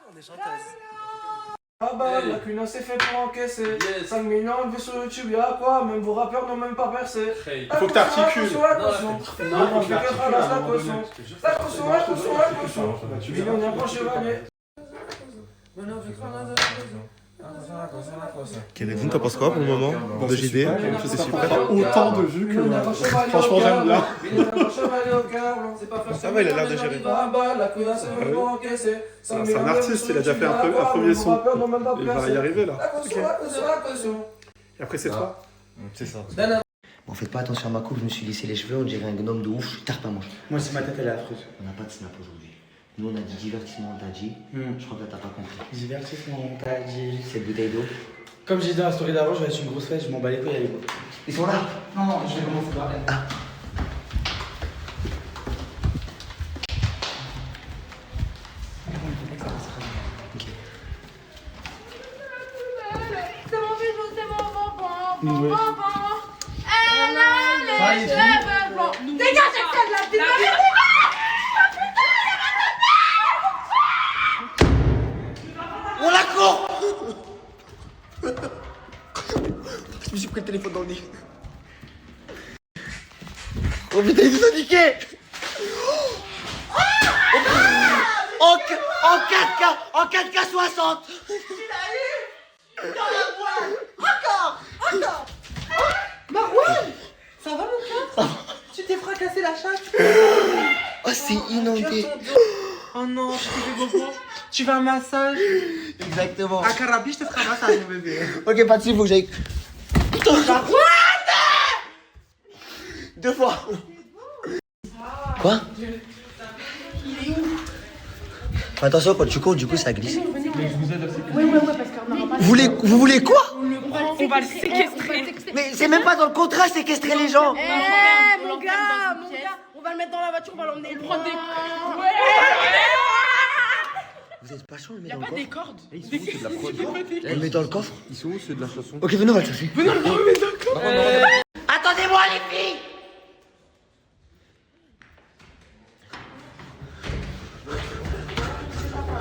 S17: On est chanteuse. Ah bah, la cuna c'est fait pour encaisser. 5 millions de vues sur YouTube, y'a quoi? Même vos rappeurs n'ont même pas percé.
S11: Il faut que t'articules.
S17: La caution. Millionnaire pour chevalier.
S19: Kérédine, t'en penses quoi pour le moment de JD? C'est super.
S11: Autant de vues que. Franchement, j'aime bien.
S19: Ça va, il a l'air de gérer.
S11: C'est un artiste, il a déjà fait un premier son. Il va y arriver là. Et après, c'est toi.
S19: C'est ça.
S6: Bon, faites pas attention à ma coupe, je me suis lissé les cheveux, on dirait un gnome de ouf, je suis tard pas moi.
S16: Moi aussi, ma tête elle est affreuse.
S6: On n'a pas de snap aujourd'hui. Nous on a dit divertissement, on t'a dit. Je crois que là t'as pas compris.
S16: Divertissement, on t'a dit.
S6: C'est bouteille d'eau.
S16: Comme j'ai dit dans la story d'avant, je vais être une grosse fête, je m'en bats les couilles, allez.
S6: Ils sont là?
S16: Non, je vais commencer par elle.
S9: C'est mon bijou, c'est mon bonbon.
S11: Oui.
S9: Elle a les cheveux blancs. Dégage avec celle-là,
S6: On la court. Je me suis pris le téléphone dans le nez. Oh putain, ils nous ont niqué. En 4K 60.
S17: Marwan! Ça va mon cœur? Tu t'es fracassé la chatte?
S6: Oh, c'est inondé.
S17: Oh non, je t'ai fait bobo. Tu veux un massage?
S6: Exactement.
S17: À Carabi, je te ferai un massage, mon bébé.
S6: Ok, pas de soucis, faut que j'aille. Putain, deux fois. Quoi? Attention, quand tu cours, du coup, ça glisse.
S9: Ouais, parce qu'on aura pas.
S6: Vous voulez quoi?
S15: On va le séquestrer.
S6: Mais c'est même pas dans le contrat, séquestrer les gens.
S9: Eh, mon gars, on va le mettre dans la voiture, on va l'emmener prendre des.
S6: Vous êtes pas chaud, le met
S15: Y'a
S6: dans le
S15: pas des
S6: coffre?
S15: cordes.
S19: Ils sont où ceux de la prod?
S6: On le met dans le coffre?
S19: Ils sont où ceux de la chanson?
S6: Ok, venez, on va le chercher.
S15: Venez, on le met dans le corps.
S6: Attendez-moi, les filles!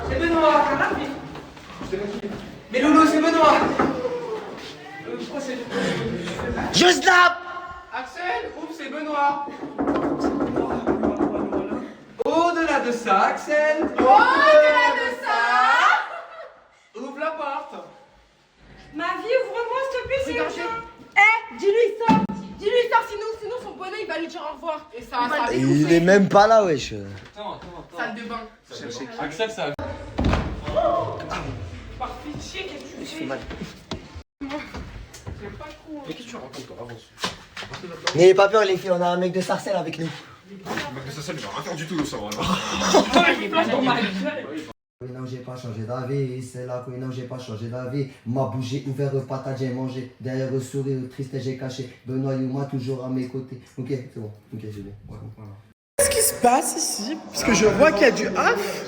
S17: C'est Benoît, Carabi. Mais Lolo, c'est Benoît. Pourquoi c'est.
S6: Je snap!
S17: Axel, ouvre, c'est Benoît. Au-delà de ça, Axel. Au-delà de ça. Ouvre la porte.
S15: Ma vie, ouvre-moi s'il te plaît, c'est urgent.
S9: Dis-lui, il sort. Dis-lui, il sort, sinon son bonnet, il va lui dire au revoir. Et ça va
S6: Il est même pas là, wesh.
S9: Salle de bain.
S12: Axel, ça.
S15: Par pitié, qu'est-ce que tu fais?
S6: mal.
S15: J'aime pas trop.
S19: Mais qu'est-ce que tu racontes toi? Avance.
S6: N'ayez pas peur, les filles, on a un mec de Sarcelles avec nous.
S19: Mais ça, il va rien faire du tout, ça va.
S15: Il place dans ma gueule.
S6: Non, j'ai pas changé d'avis, c'est là que non, j'ai pas changé d'avis. M'a bougé, ouvert, patate, j'ai mangé. Derrière le sourire, triste, j'ai caché. Benoît Youma, toujours à mes côtés. Ok, c'est bon, ok, c'est bon.
S17: Qu'est-ce qui se passe ici? Parce que je vois qu'il y a du off.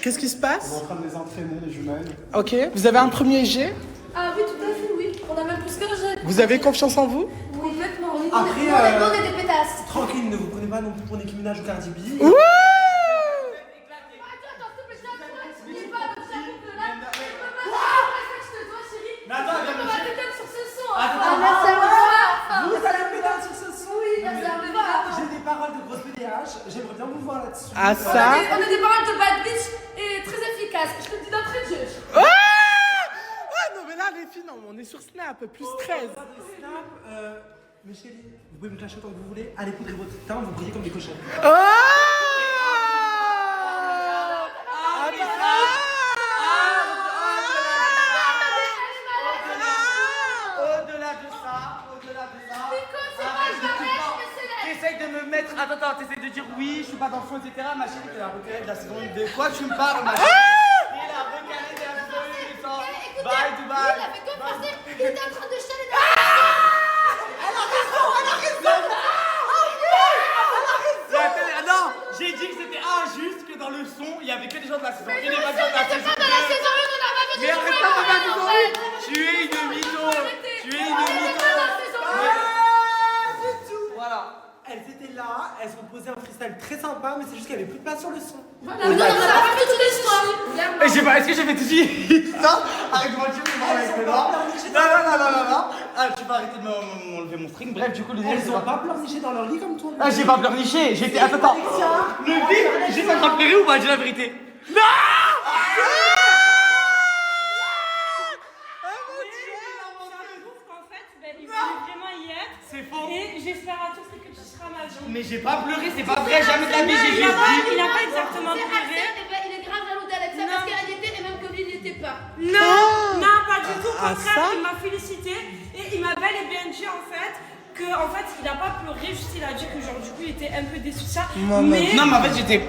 S17: Qu'est-ce qui se passe?
S11: On est en train de les entraîner, les jumelles.
S17: Ok, vous avez un premier jet?
S9: Ah oui, tout à fait, oui. On a même plus qu'un jet.
S17: Vous avez confiance en vous?
S9: Complètement.
S2: Après,
S9: on est des pétasses.
S2: Tranquille, ne vous prenez pas non plus pour Nicki Minaj ou Cardi B.
S17: Ouh!
S2: J'ai des paroles de grosse PDH, j'aimerais bien vous voir là-dessus.
S17: Ah ça?
S9: On a des paroles de bad bitch et très efficaces. Je te le dis d'entrée de jeu.
S17: Ah! Ah non mais là les filles, non, on est sur Snap, plus 13.
S2: Snap, mes chéris, vous pouvez me clasher autant que vous voulez, allez poudrer votre teint, vous brillez comme des cochons.
S17: Oh!
S16: T'essayes de me mettre. Attends, t'essayes de dire oui, je suis pas dans le fond, etc. Ma chérie, t'es la recalée de la saison 1. De quoi tu me parles, ma chérie? T'es la recalée de la saison 1. Bye, Dubaï.
S9: Il avait que penser, il était en train de chialer dans
S16: dans le son, il y avait que des gens de la saison 1 et des gens de
S9: Mais
S16: la saison 2.
S9: pas dans la saison 1, on n'a pas besoin
S16: Mais
S9: de
S16: arrête
S9: jouer
S16: pas de
S9: avant,
S16: saison
S9: en fait.
S16: 1. Tu es une mytho. Tu es une mytho.
S17: Voilà. Elles étaient là, elles ont posé un freestyle très sympa, mais c'est juste qu'il n'y avait plus de place sur le son.
S9: Voilà, non, on n'a pas fait toute l'histoire.
S16: Et j'ai pas, est-ce que j'ai fait tout de suite? Non, arrête de mentir, mais avec le doigt. Non. Ah, tu vas arrêter de m'enlever mon string. Bref, du coup, les
S17: Elles ont pas pleurniché dans leur lit comme toi.
S16: Ah, j'ai pas pleurniché, j'étais. Attends. Le vide, j'ai pas pleuré ou pas? Dis la vérité. Non!
S15: C'est faux. Et j'espère à tous que tu seras ma vie.
S16: Mais j'ai pas pleuré, c'est pas vrai, jamais de la vie, j'ai juste dit.
S15: Il a pas exactement pleuré.
S9: Il est grave jaloux d'Alexa parce qu'elle y était et même que lui, il n'y était pas.
S15: Non, pas du tout. Au
S17: Ah,
S15: contraire,
S17: ça
S15: il m'a félicité et il m'a bel et bien dit en fait que il a pas pleuré, juste il a dit que genre du coup il était un peu déçu de ça.
S16: Non, mais en fait j'étais.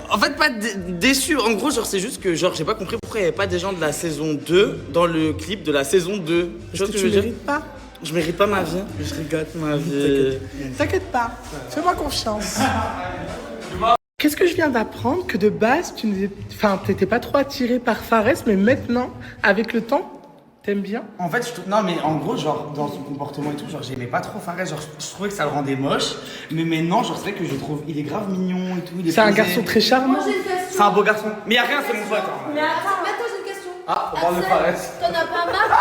S16: En fait, pas déçu. En gros, genre, c'est juste que genre, j'ai pas compris pourquoi il y avait pas des gens de la saison 2 dans le clip de la saison 2.
S17: Est-ce que tu mérites pas?
S16: Je mérite pas ma vie. Je rigole ma vie.
S17: T'inquiète pas, fais-moi confiance. Qu'est-ce que je viens d'apprendre? Que de base, t'étais pas trop attiré par Fares, mais maintenant, avec le temps, t'aimes bien?
S16: En fait, non, mais en gros, genre, dans son comportement et tout, genre, j'aimais pas trop Fares. Genre, je trouvais que ça le rendait moche. Mais maintenant, genre, c'est vrai que je trouve, il est grave mignon et tout.
S17: C'est un garçon très charmant.
S9: Moi, j'ai une question.
S16: C'est un beau garçon. Mais y'a rien, c'est mon pote. Hein.
S9: Mais attends, j'ai une question.
S16: Ah, on parle de
S9: Axel,
S16: Fares.
S9: t'en as pas marre?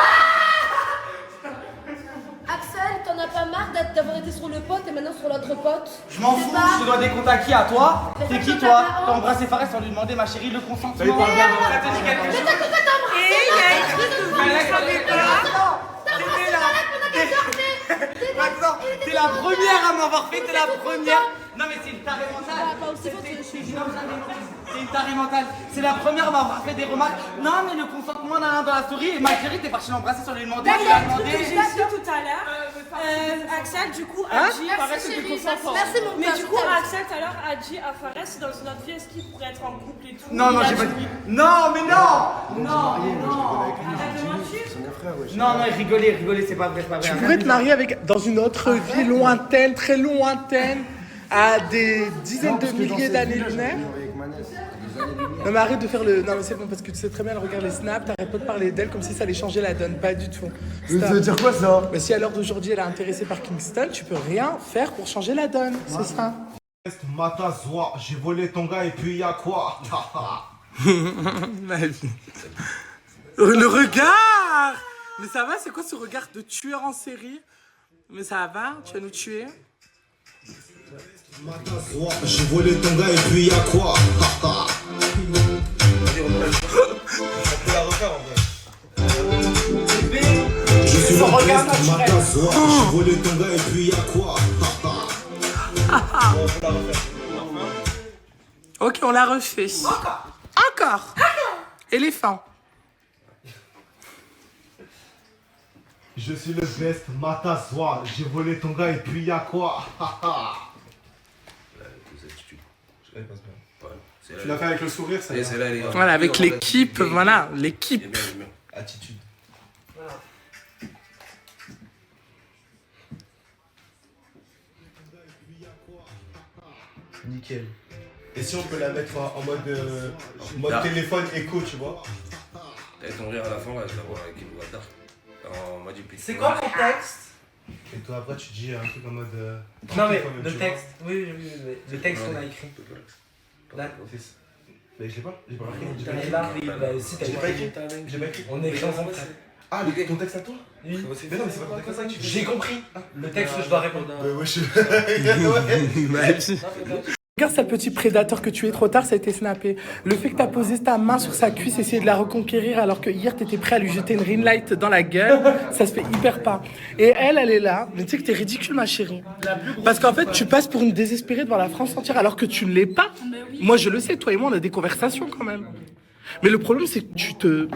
S9: Axel, t'en as pas marre d'avoir été sur le pote et maintenant sur l'autre pote?
S16: Je m'en fous, je te dois des comptes à qui? À toi? T'es qui toi? T'as embrassé Fares sans lui demander, ma chérie, le consentement? Ça te dit quelque chose?
S9: Mais t'as compris t'as embrassé?
S15: Et il y a un truc de vous ne savez pas.
S16: T'es la première à m'avoir fait, t'es la première. Non mais c'est une tarée mentale. C'est une tarée mentale. C'est la première à m'avoir fait des remarques. Non mais le consentement dans la story et ma chérie t'es partie l'embrasser sans lui demander.
S15: D'accord,
S16: Il a
S15: le truc
S16: demandé.
S15: que j'ai dit tout à l'heure, Axel du coup a dit Fares était consentant. Mais du coup Axel tout à l'heure a dit à Fares dans une autre vie est-ce qu'il pourrait être en couple et tout.
S16: Non, j'ai pas dit. Non mais non. Non, rigolez, c'est pas vrai, c'est pas vrai.
S17: Tu pourrais te marier avec, dans une autre vie lointaine, très lointaine, à des dizaines de milliers d'années-lunaires. Non mais arrête de faire le... Non mais c'est bon parce que tu sais très bien, elle regarde les snaps, t'arrêtes pas de parler d'elle comme si ça allait changer la donne, pas du tout.
S3: Ça veut dire quoi ça?
S17: Mais si à l'heure d'aujourd'hui elle est intéressée par Kingston, tu peux rien faire pour changer la donne, c'est ça.
S20: Matazoa, j'ai volé ton gars et puis y'a quoi?
S17: Le regard! Mais ça va, c'est quoi ce regard de tueur en série? Mais ça va, tu vas nous tuer?
S20: J'ai volé ton gars et puis y'a quoi? Je suis le best, Matazoa, j'ai volé ton gars et puis y'a quoi?
S17: Ok, on l'a refait. Encore. Éléphant.
S20: Je suis le best, Matazoa, j'ai volé ton gars et puis y'a quoi?
S19: Tu l'as fait avec le sourire, ça.
S17: Voilà, avec l'équipe, voilà, l'équipe.
S19: Attitude.
S20: Nickel. Et si on peut la mettre en mode téléphone écho, tu vois?
S8: Et ton rire à la fin, là, je la vois avec une voix dark. En mode du
S17: C'est quoi ton texte?
S20: Et toi après tu dis un truc en mode...
S17: Non mais le texte, oui, le texte qu'on a écrit.
S20: Là, mais je l'ai pas, j'ai pas écrit.
S17: J'ai pas écrit.
S20: J'ai pas écrit.
S17: On est écrit ensemble.
S20: Ah, ton texte à toi? Oui. Mais non, mais c'est pas ça que tu dis.
S17: J'ai compris. Le texte que je dois répondre. Regarde ce petit prédateur que tu es, trop tard, ça a été snappé. Le fait que tu as posé ta main sur sa cuisse, essayer de la reconquérir alors que hier tu étais prêt à lui jeter une ring light dans la gueule, ça se fait hyper pas. Et elle est là, mais tu sais que t'es ridicule ma chérie. Parce qu'en fait tu passes pour une désespérée devant la France entière alors que tu ne l'es pas. Moi je le sais, toi et moi on a des conversations quand même. Mais le problème c'est que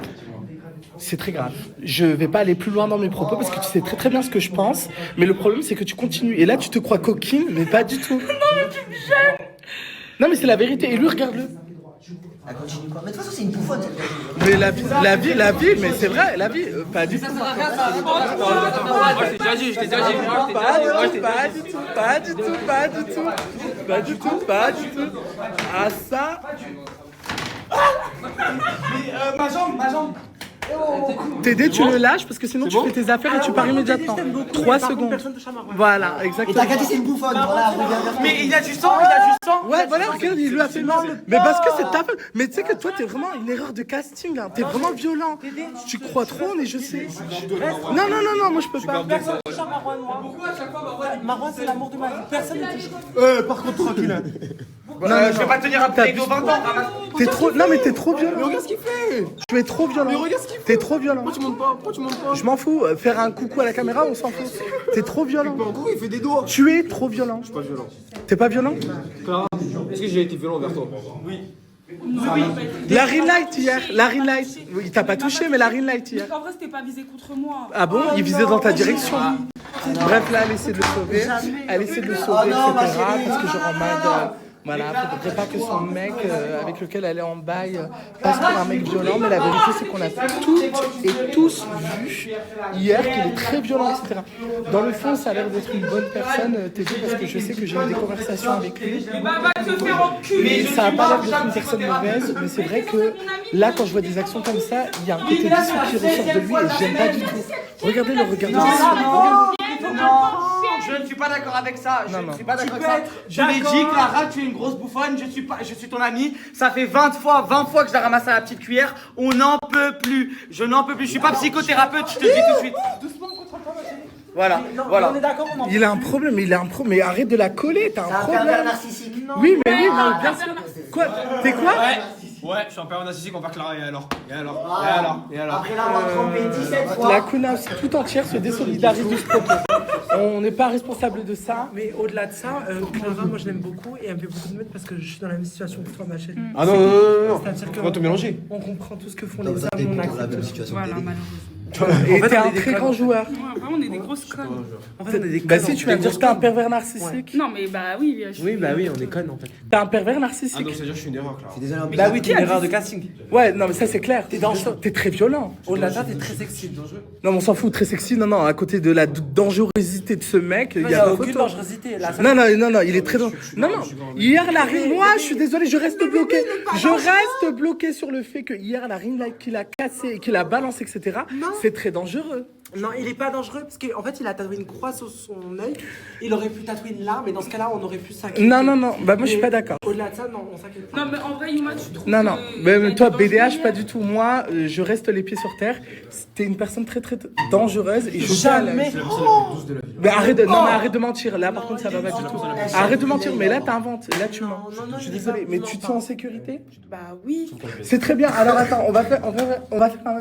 S17: c'est très grave. Je vais pas aller plus loin dans mes propos parce que tu sais très très bien ce que je pense. Mais le problème c'est que tu continues. Et là tu te crois coquine, mais pas du tout.
S15: Non mais tu me gênes.
S17: Non mais c'est la vérité. Et lui regarde-le.
S6: Elle continue quoi? Mais de toute façon, c'est une bouffonne cette gars.
S17: Mais la vie, mais c'est vrai, la vie, pas du tout.
S16: Moi, je t'ai déjà dit,
S17: Pas du tout. Ah ça.
S16: Mais ma jambe.
S17: Tédé, tu le lâches parce que sinon tu fais tes affaires et tu pars immédiatement. 3 secondes. Voilà, exactement.
S6: Et t'as gâté, c'est une bouffonne. Voilà, regarde.
S16: Mais il y a du sang,
S17: Ouais, voilà, regarde, il lui a fait mal. Mais parce que c'est ta faute. Mais tu sais que toi, t'es vraiment une erreur de casting. Hein. T'es vraiment violent. Tu crois trop, mais je sais. Non, moi je peux pas.
S16: Personne ne touche à Marwan, moi. Pourquoi à chaque fois Marwan, c'est l'amour de ma vie. Personne ne touche.
S17: Par contre, tranquille.
S16: Je vais pas tenir un bouteille d'eau 20 ans.
S17: T'es trop. Non, mais t'es trop violent.
S16: Mais regarde ce qu'il fait.
S17: Tu es trop violent.
S16: Mais regarde ce qu'il fait.
S17: T'es trop violent.
S16: Pourquoi tu montes pas?
S17: Je m'en fous. Faire un coucou à la caméra, on s'en fout. T'es trop violent.
S16: Pourquoi il fait des doigts?
S17: Tu es trop violent.
S16: Je suis pas violent.
S17: T'es pas violent?
S16: Est-ce que j'ai été violent envers toi? Oui.
S17: La ring light hier. Oui, il t'a pas touché, mais la ring light hier.
S15: En vrai, c'était pas visé contre moi.
S17: Ah bon? Il visait dans ta direction. Bref, là, elle essaie de le sauver. Elle essaie de le sauver, etc. Parce que genre en mode. Voilà, faudrait pas que son mec avec lequel elle est en bail passe pour un mec violent, mais la vérité c'est qu'on a toutes et tous vu hier qu'il est très violent, etc. Dans le fond, ça a l'air d'être une bonne personne, Tédé, parce que je sais que j'ai eu des conversations avec lui. Mais ça a pas l'air d'être une personne mauvaise, mais c'est vrai que là, quand je vois des actions comme ça, il y a un côté vicieux qui ressort de lui et j'aime pas du tout. Regardez le regard de
S16: Je ne suis pas d'accord avec ça. Je ne suis pas d'accord avec ça. Je l'ai dit, Clara, tu es une grosse bouffonne. Je suis ton ami. Ça fait 20 fois que je la ramasse à la petite cuillère. On n'en peut plus. Je n'en peux plus. Je suis pas psychothérapeute. Je te le dis tout de suite. Voilà.
S17: On est d'accord. Il a un problème. Mais arrête de la coller. T'as un problème.
S6: C'est un pervers narcissique.
S17: Oui, mais bien sûr. Quoi? T'es quoi?
S16: Ouais, je suis un pervers narcissique envers Clara. Et alors?
S6: Après l'avoir trompé 17 fois.
S17: La CUNAF tout entière se désolidarise de ce propos. On n'est pas responsable de ça.
S21: Mais au-delà de ça, Clara, moi je l'aime beaucoup et elle me fait beaucoup de mal parce que je suis dans la même situation que toi, ma chérie.
S19: Ah non.
S21: C'est-à-dire
S19: Faut pas te mélanger.
S21: On comprend tout ce que font
S6: Non,
S21: les
S6: ça,
S21: hommes,
S6: t'es
S21: on
S6: dans la
S21: accepte.
S6: même situation que
S15: Voilà,
S6: Tédé.
S15: malheureusement.
S17: Et t'es un très grand joueur.
S15: Ouais, on est des grosses connes.
S21: En fait, on est des
S17: Bah
S21: connes,
S17: si,
S21: en
S17: tu
S21: fait.
S17: vas me dire que t'es un pervers narcissique.
S15: Non, mais bah oui.
S21: Oui, bah oui, on est connes en fait.
S17: T'es un pervers
S19: Ah
S17: narcissique.
S19: donc ça veut dire que je suis une erreur, Clara.
S6: Je suis désolé.
S21: Bah oui, t'es une erreur de casting.
S17: Ouais, non mais ça c'est clair. T'es dangereux. T'es très violent.
S21: Au-delà de ça, t'es très sexy, dangereux.
S17: Non, mais on s'en fout, très sexy. Non, à côté de la dangerosité de ce mec, il y a
S21: aucune dangerosité. Là, ça-
S17: Non, il est très dangereux. Non. Hier, la ring, moi, je suis désolé, je reste bloqué. Je reste bloqué sur le fait que hier, la ring light qu'il a cassé et qu'il a balancé, etc., c'est très dangereux.
S21: Non, il est pas dangereux parce qu'en fait, il a tatoué une croix sur son œil. Il aurait pu tatouer une larme et dans ce cas-là, on aurait pu s'inquiéter.
S17: Non, bah moi, je suis pas d'accord.
S21: Au-delà de ça, non, on s'inquiète pas.
S15: Non, mais en vrai, Yuma, tu trouves.
S17: Non,
S15: que
S17: mais
S15: il a
S17: toi,
S15: été
S17: BDH,
S15: dangereux
S17: pas du tout. Moi, je reste les pieds sur terre. T'es une personne très, très dangereuse et je tiens à la-
S21: Jamais.
S17: Mais arrête de mentir. Là, par contre, ça va pas du tout. Arrête de mentir, mais là, t'inventes. Là, tu mens. Je suis désolé, mais tu te sens en sécurité?
S15: Bah oui.
S17: C'est très bien. Alors, attends, on va faire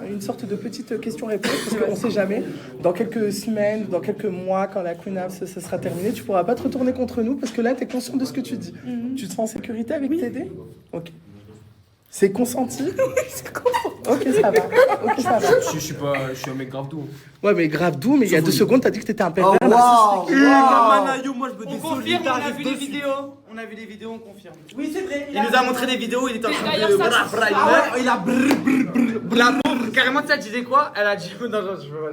S17: une sorte de petite question-réponse parce qu'on sait jamais. Dans quelques semaines, dans quelques mois, quand la Queen House ça sera terminé, tu pourras pas te retourner contre nous parce que là, t'es conscient de ce que tu dis. Tu te sens en sécurité avec Tédé? Ok. C'est consenti? Ok, ça va.
S19: Je suis un mec grave doux.
S17: Ouais, mais grave doux, mais il y a 2 secondes, t'as dit que t'étais un pervers.
S6: Moi, je
S16: On confirme, on a vu des vidéos. On a vu des vidéos, on confirme.
S21: Oui, c'est vrai.
S16: Il nous a montré des vidéos, il était en train
S15: D'ailleurs,
S16: de.
S15: ça,
S21: Il a
S16: La pauvre, carrément, tu sais, elle disait quoi? Elle a dit. Non, je veux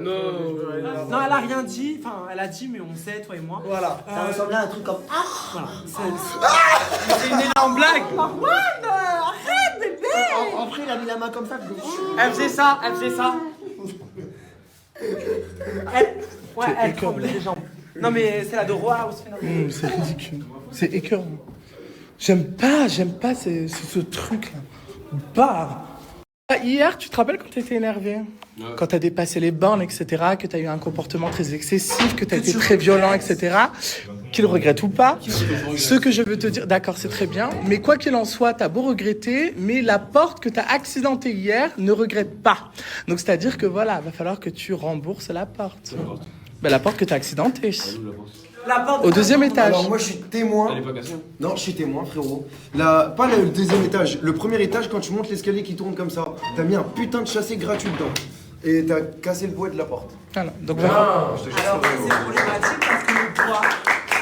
S16: pas.
S21: Non, elle a rien dit. Enfin, elle a dit, mais on sait, toi et moi.
S17: Voilà.
S6: Ça ressemblait à un truc comme.
S21: Voilà.
S16: C'est une énorme blague.
S6: Arrête, bébé! En vrai, il a mis la main comme ça.
S16: Elle faisait ça.
S21: Ouais, elle tremblait les jambes. Non, mais c'est la de Roa aussi.
S17: C'est ridicule. C'est écœurant. J'aime pas ce truc-là. Barre. Hier, tu te rappelles quand t'étais énervé? Quand t'as dépassé les bornes, etc., que t'as eu un comportement très excessif, que t'as été très violent, etc., qu'il regrette ou pas. Ce que je veux te dire, d'accord, c'est très bien, mais quoi qu'il en soit, t'as beau regretter, mais la porte que t'as accidentée hier ne regrette pas. Donc, c'est-à-dire que voilà, va falloir que tu rembourses la porte. Ben, la porte que t'as accidentée. Au 2e étage.
S3: Alors moi je suis témoin.
S19: Elle est pas cassée.
S3: Non, je suis témoin, frérot. Pas le 2e étage, le 1er étage, quand tu montes l'escalier qui tourne comme ça, t'as mis un putain de chassé gratuit dedans. Et t'as cassé le bois de la porte.
S17: Voilà. Donc,
S21: Alors, c'est problématique parce que le bois.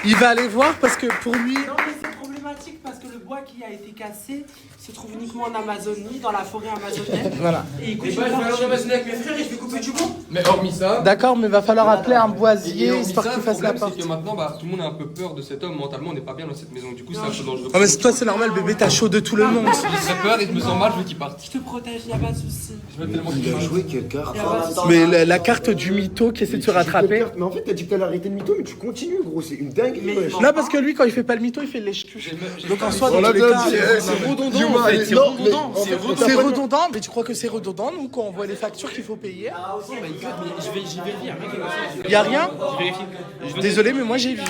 S17: il va aller voir parce que pour lui.
S21: Non, mais c'est problématique parce que le bois qui a été cassé se trouve uniquement en Amazonie, dans la forêt amazonienne.
S17: Voilà.
S21: Et écoute,
S10: Et bah, je vais aller en Amazonie avec mes frères et je vais couper du bois. Mais hormis ça.
S17: D'accord, mais va falloir appeler un boisier
S10: hormis
S17: histoire
S10: ça,
S17: qu'il
S10: le
S17: fasse la
S10: problème,
S17: porte.
S10: c'est que maintenant, bah, tout le monde a un peu peur de cet homme. Mentalement, on n'est pas bien dans cette maison. Du coup, c'est un peu dangereux.
S17: Ah, mais toi, c'est normal, bébé, t'as chaud de tout le monde.
S10: J'ai très peur et je me sens mal, je veux qu'il parte.
S21: Je te protège, y a pas de soucis.
S10: Je veux tellement qu'il
S3: Il a
S10: parte.
S3: joué quelle carte?
S17: Mais la carte du mytho qui essaie de se rattraper.
S3: Mais en fait, t'as dit que t'allais arrêter le mytho, mais tu continues, gros. C'est une dinguerie. wesh.
S17: Non, parce que lui, quand il fait pas le mytho, il fait lèche-cuche. Donc en soi, dans
S3: Voilà,
S17: tous les
S3: bien
S17: cas,
S3: dit,
S17: c'est
S3: redondant,
S17: Yuma,
S3: en fait,
S17: c'est
S3: non,
S17: redondant.
S3: mais en fait,
S17: C'est redondant, mais tu crois que c'est redondant? Nous, quand on voit les factures qu'il faut payer,
S12: J'y vérifie,
S17: y a rien? Désolé, mais moi j'ai vu.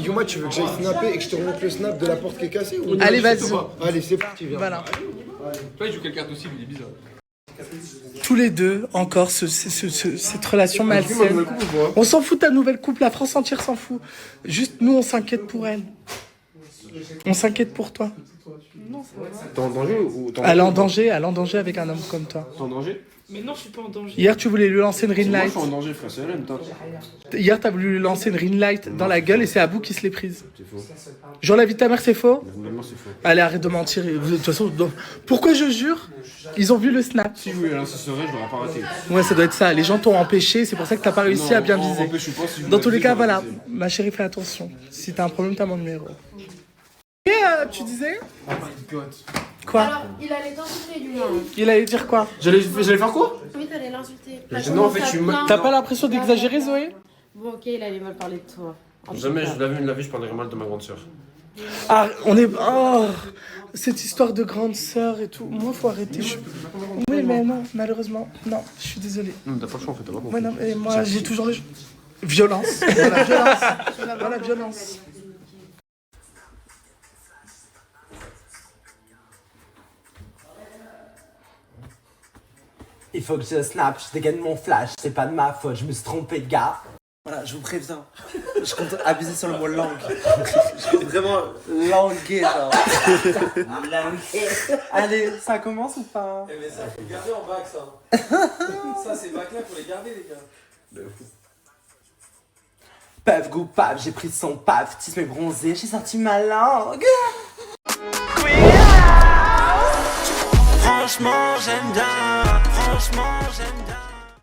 S3: Yuma, tu veux que j'aille snapper et que je te remonte le snap de la porte qui est cassée ou...
S17: Allez, vas-y.
S3: Allez, c'est parti, viens.
S17: Voilà.
S10: Toi, il joue quelle carte aussi, il est bizarre.
S17: Tous les deux, encore, cette relation malsaine. On s'en fout de ta nouvelle couple, la France entière s'en fout. Juste, nous, on s'inquiète pour elle. On s'inquiète pour toi.
S10: T'es en danger ou t'es
S17: Elle est en danger avec un homme comme toi.
S10: T'es en danger?
S15: Mais non, je suis pas en danger.
S17: Hier, tu voulais lui lancer une ring
S10: Moi, je
S17: light.
S10: suis en danger, frère, c'est rien,
S17: Hier, t'as voulu lui lancer une ring light dans la gueule et c'est Abou qui se l'est prise.
S10: C'est faux.
S17: Genre, la vie de ta mère, c'est faux?
S10: Normalement, c'est faux.
S17: Allez, arrête de mentir. De toute façon, pourquoi je jure? Ils ont vu le snap.
S10: Si je voulais lancer ce rêve, je l'aurais pas raté.
S17: Ouais, ça doit être ça. Les gens t'ont empêché, c'est pour ça que t'as pas réussi
S10: Non,
S17: à bien
S10: on
S17: viser.
S10: m'empêche pas, si je
S17: Dans
S10: voulais
S17: tous les
S10: viser,
S17: cas,
S10: j'aurais
S17: voilà.
S10: visé.
S17: Ma chérie, fais attention. Si t'as un problème, t'as mon numéro. Et tu disais? Quoi?
S9: Alors, il allait t'insulter, lui.
S17: Il allait dire quoi?
S10: J'allais faire quoi?
S9: Oui, t'allais l'insulter.
S10: Non, en fait, je suis
S17: T'as pas l'impression d'exagérer, Zoé?
S9: Bon, ok, il allait mal parler de toi.
S10: Jamais je l'avais vu de la vie, je parlerais mal de ma grande sœur.
S17: Ah, on est. Oh, cette histoire de grande sœur et tout. Moi, faut arrêter. Oui, mais non, malheureusement. Non, je suis désolé.
S10: Non, t'as pas le choix en fait, t'as pas compris.
S17: Ouais, non, et moi, j'ai toujours le. Violence. Voilà, violence. Voilà, violence.
S21: Il faut que je snap, je dégaine mon flash, c'est pas de ma faute, je me suis trompé de gars.
S2: Voilà, je vous préviens. Je compte abuser sur le mot langue. Je compte vraiment languer, genre.
S21: Languer.
S2: Allez, ça commence ou pas?
S12: Eh mais ça, faut le garder en bac, ça. Ça, ces bacs-là, faut les garder, les gars.
S21: Paf, goût, paf, j'ai pris son paf, tis mes bronzés, j'ai sorti ma langue.
S1: Franchement, j'aime bien. Franchement, j'aime bien.